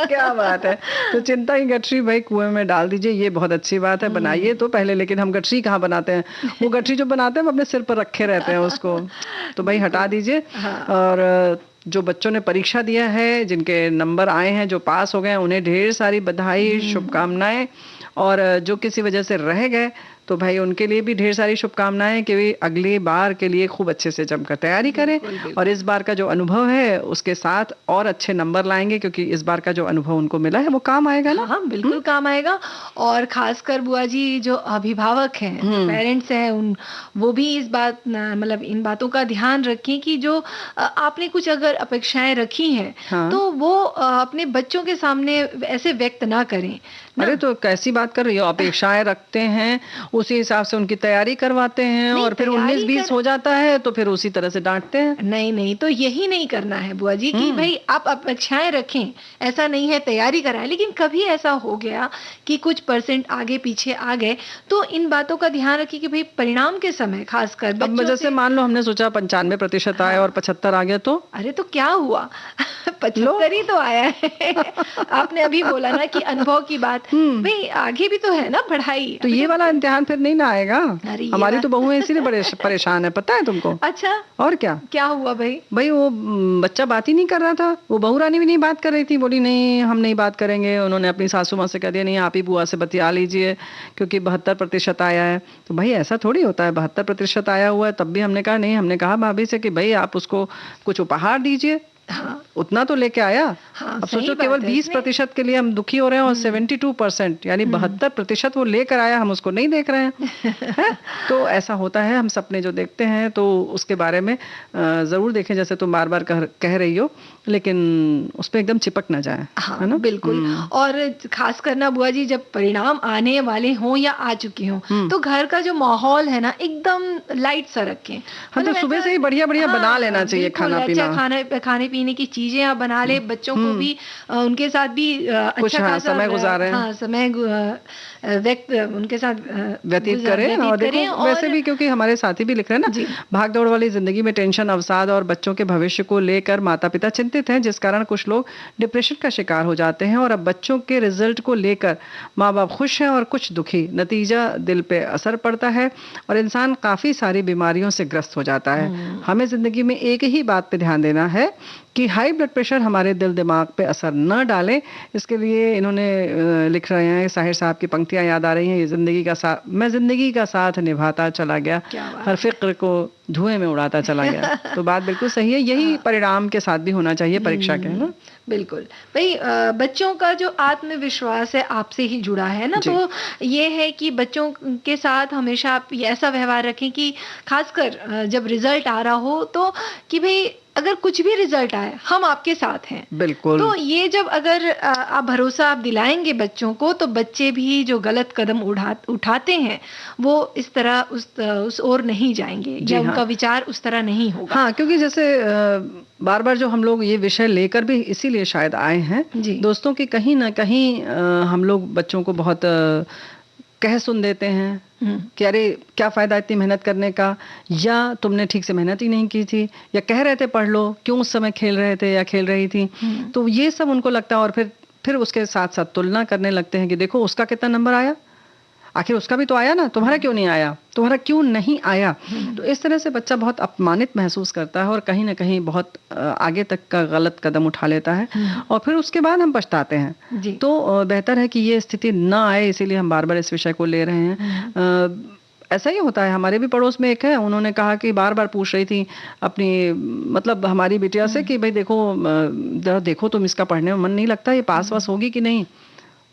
क्या बात है! तो चिंता की गठरी भाई कुएँ में डाल दीजिए, ये बहुत अच्छी बात है। बनाइए तो पहले, लेकिन हम गठरी कहाँ बनाते हैं? वो गठरी जो बनाते हैं, हम अपने सिर पर रखे रहते हैं उसको। तो भाई हटा दीजिए। हाँ। और जो बच्चों ने परीक्षा दिया है, जिनके नंबर आए हैं, जो पास हो गए हैं, उन्हें ढेर सारी बधाई, शुभकामनाएँ। और जो किसी वजह से रह गए, तो भाई उनके लिए भी ढेर सारी शुभकामनाएँ कि वे अगली बार के लिए खूब अच्छे से जमकर तैयारी करें और इस बार का जो अनुभव है उसके साथ और अच्छे नंबर लाएंगे, क्योंकि इस बार का जो अनुभव उनको मिला है वो काम आएगा ना। हाँ, बिल्कुल काम आएगा। और खासकर बुआ जी जो अभिभावक हैं, पेरेंट्स हैं, उन वो भी इस बात मतलब इन बातों का ध्यान रखें कि जो आपने कुछ अगर अपेक्षाएं रखी हैं, हाँ। तो वो अपने बच्चों के सामने ऐसे व्यक्त ना करें। अरे तो कैसी बात कर रही हो? अपेक्षाएं रखते हैं, उसी हिसाब से उनकी तैयारी करवाते हैं नहीं, और फिर तैयारी 19-20 हो जाता है तो फिर उसी तरह से डांटते हैं। नहीं, तो यही नहीं करना है बुआ जी कि भई आप अपेक्षाएं रखें, ऐसा नहीं है तैयारी कराएं, लेकिन कभी ऐसा हो गया कि कुछ परसेंट आगे पीछे आ गए, तो इन बातों का ध्यान रखिए कि भई परिणाम के समय खासकर अब बच्चों जैसे से मान लो हमने सोचा 95% आए और 75 आ गया तो? अरे तो क्या हुआ 75 ही तो आया है। आपने अभी बोला ना कि अनुभव की बात, भाई आगे भी तो है ना पढ़ाई। तो ये वाला इम्तिहान फिर नहीं ना आएगा। अरे ये हमारी बात- तो बहुएं इसीलिए बड़े परेशान है, पता है तुमको? अच्छा, और क्या क्या हुआ भाई? भाई वो बच्चा बात ही नहीं कर रहा था। वो बहू रानी भी नहीं बात कर रही थी, बोली नहीं हम नहीं बात करेंगे। उन्होंने अपनी सासू माँ से कह दिया नहीं आप ही बुआ से बतिया लीजिए क्योंकि 72% आया है। तो भाई ऐसा थोड़ी होता है, 72% आया हुआ है। तब भी हमने कहा नहीं, हमने कहा भाभी से कि भाई आप उसको कुछ उपहार दीजिए। हाँ, उतना तो लेके आया। हाँ, अब सही सोचो बात केवल है 20% के लिए हम दुखी हो रहे हैं और 72% यानी 72% वो लेकर आया, हम उसको नहीं देख रहे हैं। हैं? तो ऐसा होता है, हम सपने जो देखते हैं तो उसके बारे में जरूर देखें, जैसे तुम बार बार कह रही हो, लेकिन उस पर एकदम चिपक ना जाए। हाँ, है ना? बिल्कुल। और खास करना बुआ जी जब परिणाम आने वाले हों या आ चुके हों, तो घर का जो माहौल है ना एकदम लाइट सा रखें। हाँ, तो मतलब सुबह ऐसा- से ही बढ़िया बना लेना चाहिए बिल्कुल, खाना अच्छा पीना। खाने पीने की चीजें आप बना ले, बच्चों को भी उनके साथ भी कुछ अच्छा हाँ, खासा समय गुजारें। हाँ, समय व्यक्त उनके साथ व्यतीत करें। और देखो वैसे भी क्योंकि हमारे साथी भी लिख रहे हैं जी। ना, भाग दौड़ वाली जिंदगी में टेंशन, अवसाद और बच्चों के भविष्य को लेकर माता पिता चिंतित हैं, जिस कारण कुछ लोग डिप्रेशन का शिकार हो जाते हैं। और अब बच्चों के रिजल्ट को लेकर माँ बाप खुश हैं और कुछ दुखी। नतीजा दिल पे असर पड़ता है और इंसान काफी सारी बीमारियों से ग्रस्त हो जाता है। हमें जिंदगी में एक ही बात पे ध्यान देना है कि हाई ब्लड प्रेशर हमारे दिल दिमाग पे असर न डाले। इसके लिए इन्होंने लिख रहे हैं, साहिर साहब की पंक्तियां याद आ रही हैं, ये मैं जिंदगी का साथ निभाता चला गया, हर फिक्र को धुएं में उड़ाता चला गया। तो बात बिल्कुल सही है, यही परिणाम के साथ भी होना चाहिए परीक्षा के, है ना? बिल्कुल भाई। बच्चों का जो आत्मविश्वास है आपसे ही जुड़ा है ना, तो ये है कि बच्चों के साथ हमेशा आप ऐसा व्यवहार रखें कि खासकर जब रिजल्ट आ रहा हो तो कि भाई अगर कुछ भी रिजल्ट आए हम आपके साथ हैं। बिल्कुल। तो ये जब अगर आप भरोसा आप दिलाएंगे बच्चों को, तो बच्चे भी जो गलत कदम उठाते हैं वो इस तरह उस ओर नहीं जाएंगे या उनका विचार उस तरह नहीं होगा। हाँ, क्योंकि जैसे बार बार जो हम लोग ये विषय लेकर भी इसीलिए शायद आए हैं दोस्तों कि कहीं ना कहीं हम लोग बच्चों को बहुत कह सुन देते हैं कि अरे क्या फायदा इतनी मेहनत करने का, या तुमने ठीक से मेहनत ही नहीं की थी, या कह रहे थे पढ़ लो, क्यों उस समय खेल रहे थे या खेल रही थी। तो ये सब उनको लगता है और फिर उसके साथ साथ तुलना करने लगते हैं कि देखो उसका कितना नंबर आया, आखिर उसका भी तो आया ना, तुम्हारा क्यों नहीं आया, तुम्हारा क्यों नहीं आया। तो इस तरह से बच्चा बहुत अपमानित महसूस करता है और कहीं ना कहीं बहुत आगे तक का गलत कदम उठा लेता है और फिर उसके बाद हम पछताते हैं। तो बेहतर है कि ये स्थिति ना आए, इसीलिए हम बार बार इस विषय को ले रहे हैं। ऐसा ही होता है, हमारे भी पड़ोस में एक है, उन्होंने कहा कि बार बार पूछ रही थी अपनी मतलब हमारी बिटिया से कि भाई देखो तुम इसका पढ़ने में मन नहीं लगता, ये पास वास होगी कि नहीं।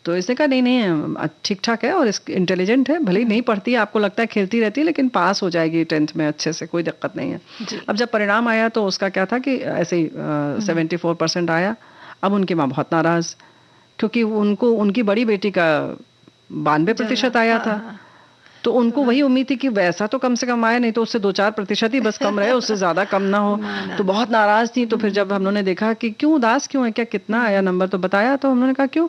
तो इसने कहा नहीं ठीक ठाक है और इंटेलिजेंट है, भले ही नहीं पढ़ती है, आपको लगता है खेलती रहती है, लेकिन पास हो जाएगी 10th में अच्छे से, कोई दिक्कत नहीं है। अब जब परिणाम आया तो उसका क्या था कि ऐसे ही 74% आया। अब उनकी माँ बहुत नाराज, क्योंकि उनकी बड़ी बेटी का 92% आया था। तो उनको वही उम्मीद थी कि वैसा तो कम से कम आए, नहीं तो उससे 2-4% ही बस कम रहे, उससे ज्यादा कम ना हो। तो बहुत नाराज थी। तो फिर जब हमने देखा कि क्यों उदास क्यों है, क्या कितना आया नंबर, तो बताया, तो हमने कहा क्यों,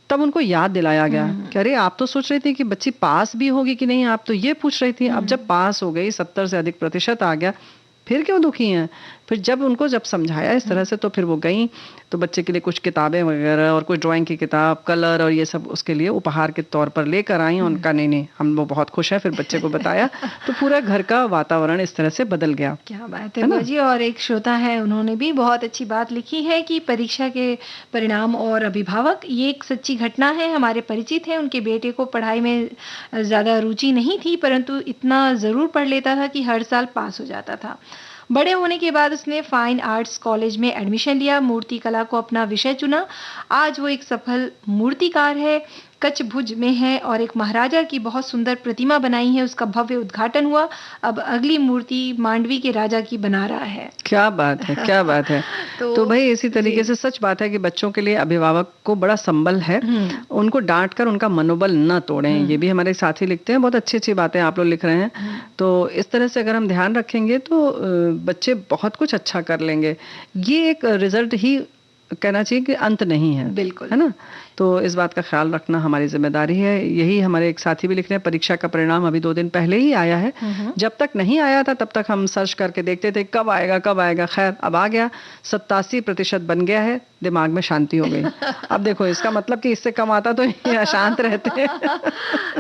तब उनको याद दिलाया गया कि अरे आप तो सोच रही थी कि बच्ची पास भी होगी कि नहीं, आप तो ये पूछ रही थी, अब जब पास हो गई, 70 से अधिक प्रतिशत आ गया, फिर क्यों दुखी हैं। फिर जब उनको जब समझाया इस तरह से, तो फिर वो गई, तो बच्चे के लिए कुछ किताबें वगैरह और कोई ड्राइंग की किताब, कलर और ये सब उसके लिए उपहार के तौर पर लेकर आई। उनका नहीं नहीं, हम वो बहुत खुश हैं। फिर बच्चे को बताया, तो पूरा घर का वातावरण इस तरह से बदल गया। क्या बात है बुआ जी। और एक श्रोता है, उन्होंने भी बहुत अच्छी बात लिखी है कि परीक्षा के परिणाम और अभिभावक, ये एक सच्ची घटना है। हमारे परिचित हैं, उनके बेटे को पढ़ाई में ज़्यादा रुचि नहीं थी, परंतु इतना ज़रूर पढ़ लेता था कि हर साल पास हो जाता था। बड़े होने के बाद उसने फाइन आर्ट्स कॉलेज में एडमिशन लिया, मूर्ति कला को अपना विषय चुना। आज वो एक सफल मूर्तिकार है, कच्छ भुज में है, और एक महाराजा की बहुत सुंदर प्रतिमा बनाई है, उसका भव्य उद्घाटन हुआ। अब अगली मूर्ति मांडवी के राजा की बना रहा है। क्या बात है, क्या बात है। तो भाई इसी तरीके से सच बात है कि बच्चों के लिए अभिभावक को बड़ा संबल है, उनको डांट कर उनका मनोबल न तोड़ें। ये भी हमारे साथी लिखते हैं, बहुत अच्छी अच्छी बातें आप लोग लिख रहे हैं। तो इस तरह से अगर हम ध्यान रखेंगे तो बच्चे बहुत कुछ अच्छा कर लेंगे। ये एक रिजल्ट ही कहना चाहिए कि अंत नहीं है, बिल्कुल, है ना। तो इस बात का ख्याल रखना हमारी जिम्मेदारी है। यही हमारे एक साथी भी लिख रहे हैं, परीक्षा का परिणाम अभी 2 दिन पहले ही आया है। जब तक नहीं आया था तब तक हम सर्च करके देखते थे कब आएगा कब आएगा। खैर अब आ गया, 87% बन गया है, दिमाग में शांति हो गई। अब देखो इसका मतलब कि इससे कम आता तो ये अशांत रहते हैं।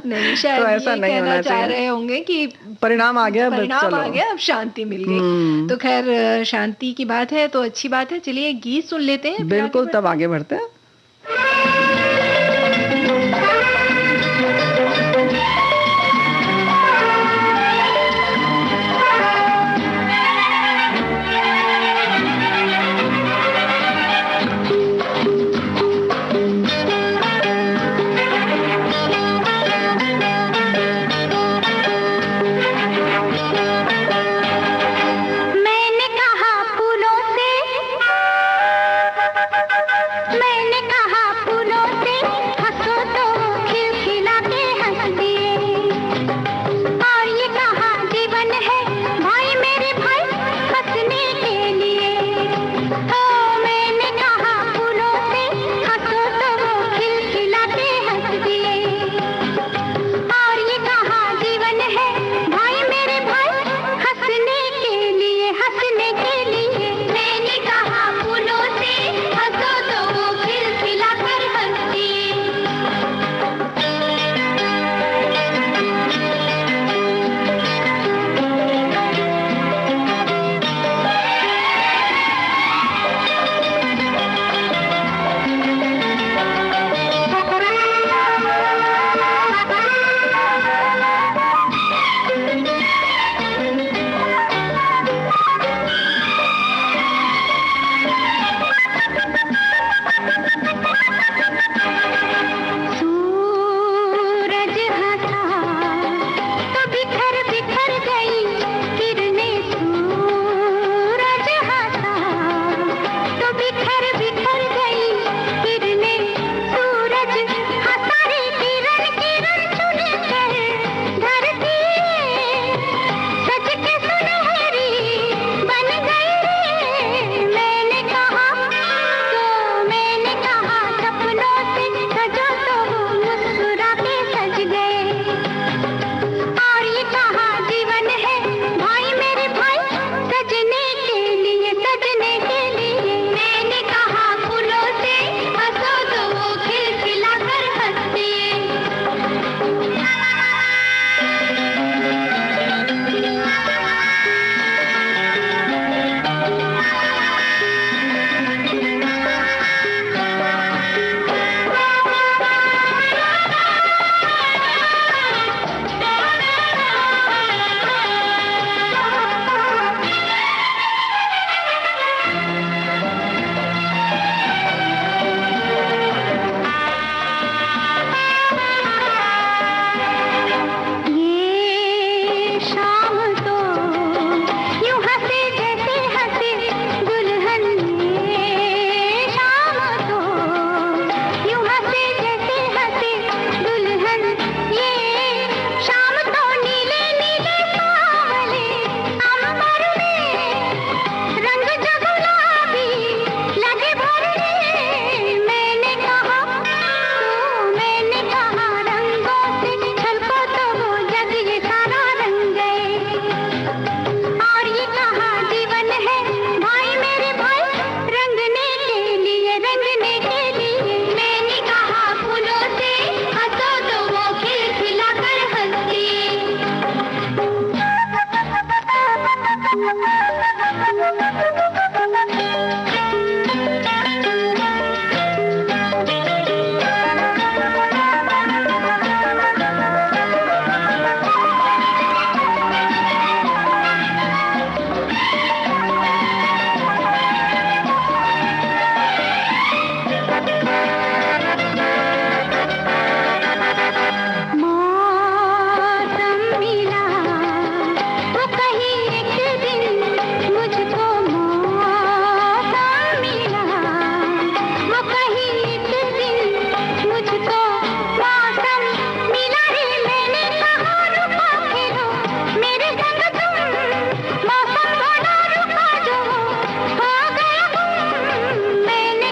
नहीं, शायद तो ऐसा ये नहीं कहना होना चाह चाहिए। रहे होंगे कि परिणाम आ गया, परिणाम आ गया, अब शांति मिल गई। तो खैर शांति की बात है तो अच्छी बात है। चलिए गीत सुन लेते हैं, फिर बिल्कुल, तब आगे बढ़ते हैं। मैंने कहा फूलों से, मैंने मौसम मिला तो कहीं एक दिन मुझको मौसम मिला, वो कहीं एक दिन मुझको मौसम मिला रे। मैंने कहा रुको खेलो मेरे संग तुम, मौसम थोड़ा रुका जो हो गया गुम। मैंने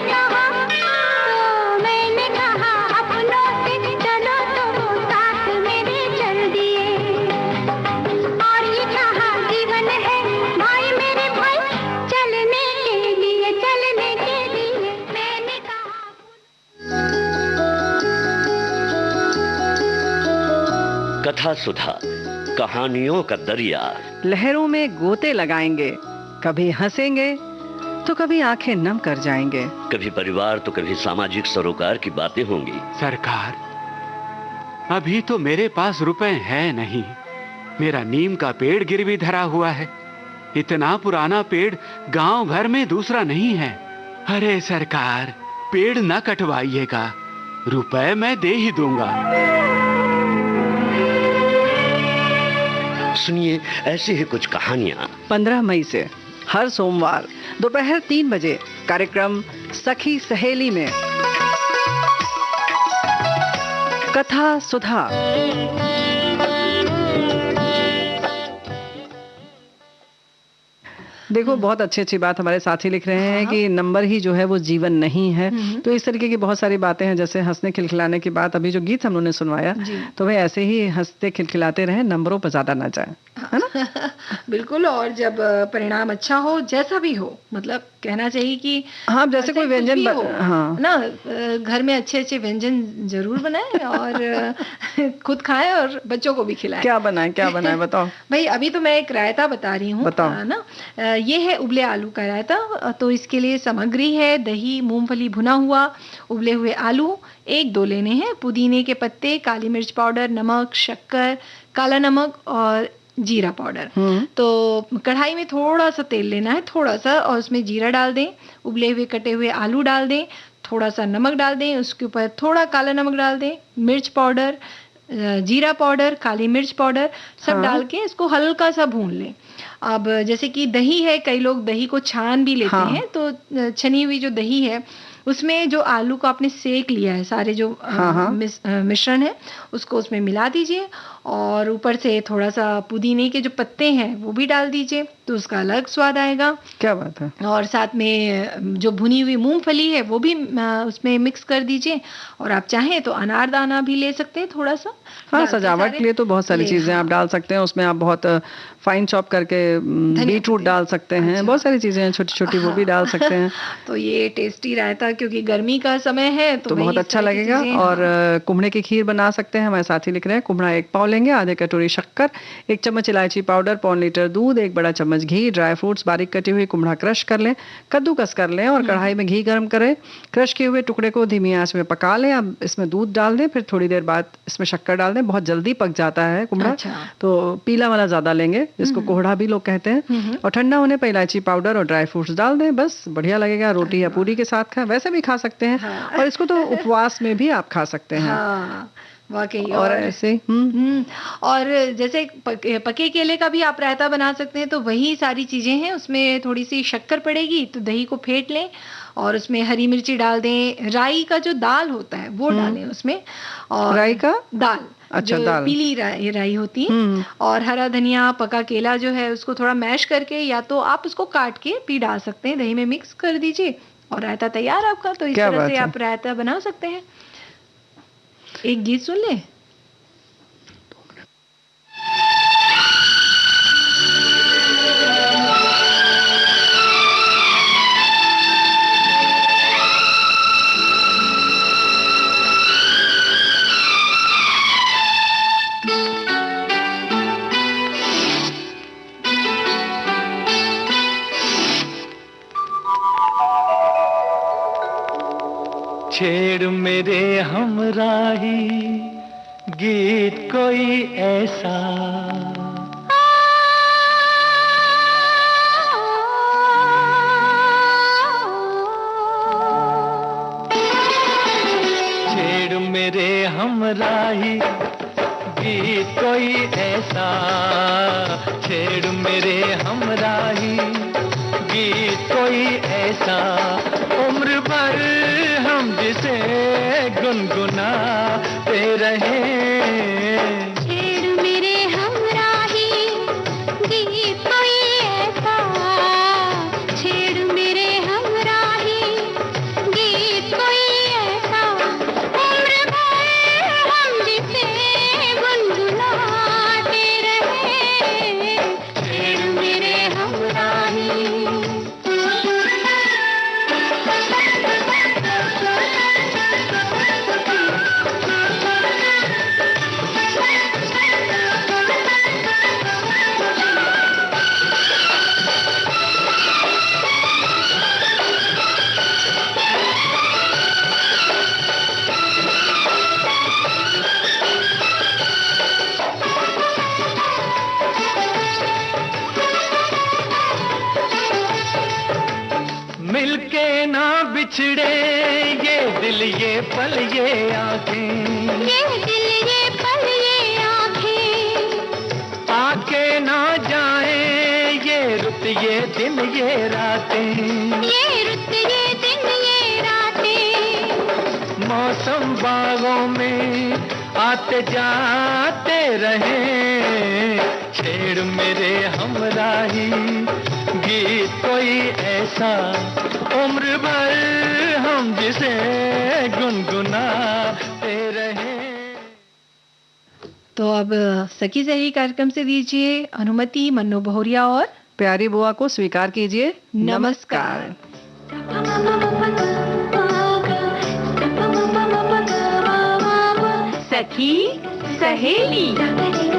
कहा अपनों से चलो तो वो साथ मेरे चल दिए, और ये कहा जीवन है भाई मेरे भाई, चलने के लिए मैंने कहा। कथा सुधा, कहानियों का दरिया। लहरों में गोते लगाएंगे, कभी हंसेंगे तो कभी आंखें नम कर जाएंगे। कभी परिवार तो कभी सामाजिक सरोकार की बातें होंगी। सरकार, अभी तो मेरे पास रुपए है नहीं। मेरा नीम का पेड़ गिरवी धरा हुआ है। इतना पुराना पेड़ गांव भर में दूसरा नहीं है। अरे सरकार, पेड़ न कटवाइएगा, रुपए मैं दे ही दूंगा। सुनिए ऐसी ही कुछ कहानियां। 15 मई से हर सोमवार दोपहर 3 बजे कार्यक्रम सखी सहेली में कथा सुधा। देखो, बहुत अच्छी अच्छी बात हमारे साथी लिख रहे हैं कि नंबर ही जो है वो जीवन नहीं है। तो इस तरीके की बहुत सारी बातें हैं, जैसे हंसने खिलखिलाने की बात, अभी जो गीत हम लोगों ने सुनवाया, तो भाई ऐसे ही हंसते खिलखिलाते रहें, नंबरों पर ज्यादा ना जाए, है ना? बिल्कुल। और जब परिणाम अच्छा हो, जैसा भी हो, मतलब कहना चाहिए कि हाँ, जैसे कोई व्यंजन हाँ ना, घर में अच्छे अच्छे व्यंजन जरूर बनाएं और खुद खाएं और बच्चों को भी खिलाएं। क्या बनाएं बताओ। भाई अभी तो मैं एक रायता बता रही हूँ, बताओ ना। ये है उबले आलू का रायता। तो इसके लिए सामग्री है दही, मूंगफली भुना हुआ, उबले हुए आलू 1-2 लेने हैं, पुदीने के पत्ते, काली मिर्च पाउडर, नमक, शक्कर, काला नमक और जीरा पाउडर। तो कढ़ाई में थोड़ा सा तेल लेना है, थोड़ा सा, और उसमें जीरा डाल दें, उबले हुए कटे हुए आलू डाल दें, थोड़ा सा नमक डाल दें, उसके ऊपर थोड़ा काला नमक डाल दें, मिर्च पाउडर, जीरा पाउडर, काली मिर्च पाउडर सब डाल के इसको हल्का सा भून लें। अब जैसे कि दही है, कई लोग दही को छान भी लेते हैं, तो छनी हुई जो दही है उसमें जो आलू को आपने सेक लिया है, सारे जो मिश्रण है उसको उसमें मिला दीजिए, और ऊपर से थोड़ा सा पुदीने के जो पत्ते हैं वो भी डाल दीजिए, तो उसका अलग स्वाद आएगा। क्या बात है। और साथ में जो भुनी हुई मूंगफली है वो भी उसमें मिक्स कर दीजिए, और आप चाहें तो अनारदाना भी ले सकते हैं थोड़ा सा। हाँ, सजावट के लिए तो बहुत सारी चीजें आप डाल सकते हैं उसमें। आप बहुत फाइन चॉप करके बीटरूट डाल सकते हैं, बहुत सारी चीजें हैं छोटी छोटी, वो भी डाल सकते हैं। तो ये टेस्टी रायता, क्योंकि गर्मी का समय है तो बहुत अच्छा लगेगा। और कुम्हड़े की खीर बना सकते हैं, हमारे साथी लिख रहे हैं। कुम्हड़ा 1 पाव लेंगे, आधे कटोरी शक्कर, 1 चम्मच इलायची पाउडर, 1 लीटर दूध, 1 बड़ा चम्मच घी, ड्राई फ्रूट्स बारीक कटी हुई कुम्हड़ा क्रश कर लें, कद्दूकस कर लें, और कढ़ाई में घी गर्म करें, क्रश किए हुए टुकड़े को धीमी आंच में पका लें। अब इसमें दूध डाल दें, फिर थोड़ी देर बाद इसमें शक्कर डाल दें। बहुत जल्दी पक जाता है कुम्हड़ा। तो पीला वाला ज्यादा लेंगे, जिसको कोहड़ा भी लोग कहते हैं। और ठंडा होने पर इलायची पाउडर और ड्राई फ्रूट्स डाल दें, बस बढ़िया लगेगा। रोटी या पूरी के साथ खाएं, वैसे भी खा सकते हैं, और इसको तो उपवास में भी आप खा सकते हैं। वाकई। और ऐसे और जैसे पके केले का भी आप रायता बना सकते हैं, तो वही सारी चीजें हैं। उसमें थोड़ी सी शक्कर पड़ेगी, तो दही को फेंट लें और उसमें हरी मिर्ची डाल दें, राई का जो दाल होता है वो डालें उसमें, और राई का दाल, अच्छा, जो दाल, पीली राई होती है, और हरा धनिया, पका केला जो है उसको थोड़ा मैश करके, या तो आप उसको काट के भी डाल सकते हैं, दही में मिक्स कर दीजिए और रायता तैयार आपका। तो इस तरह से आप रायता बना सकते हैं। एक गीत सुन ले। छेड़ मेरे हमराही गीत कोई ऐसा। छेड़ मेरे हमराही गीत कोई ऐसा, छेड़ मेरे हमराही गीत कोई ऐसा, उम्र भर हम जिसे गुनगुनाते रहे। छेड़ मेरे हमराही गीत कोई ऐसा, छेड़ मेरे हमराही गीत कोई ऐसा, उम्र भर हम जिसे गुनगुनाते रहे। छेड़ मेरे हमराही। मिलके ना बिछड़े ये दिल ये पल ये आंखें, ये दिल ये पल ये आंखें, आके ना जाए ये रुत ये दिन ये रातें, ये रुत ये दिन ये रातें। मौसम बागों में आते जाते रहे। छेड़ मेरे हमराही गीत कोई ऐसा, उम्र भर हम जिसे गुनगुनाते रहे। तो अब सखी सहेली कार्यक्रम से दीजिए अनुमति मन्नू बहुरिया और प्यारी बुआ को स्वीकार कीजिए। नमस्कार। सखी सहेली।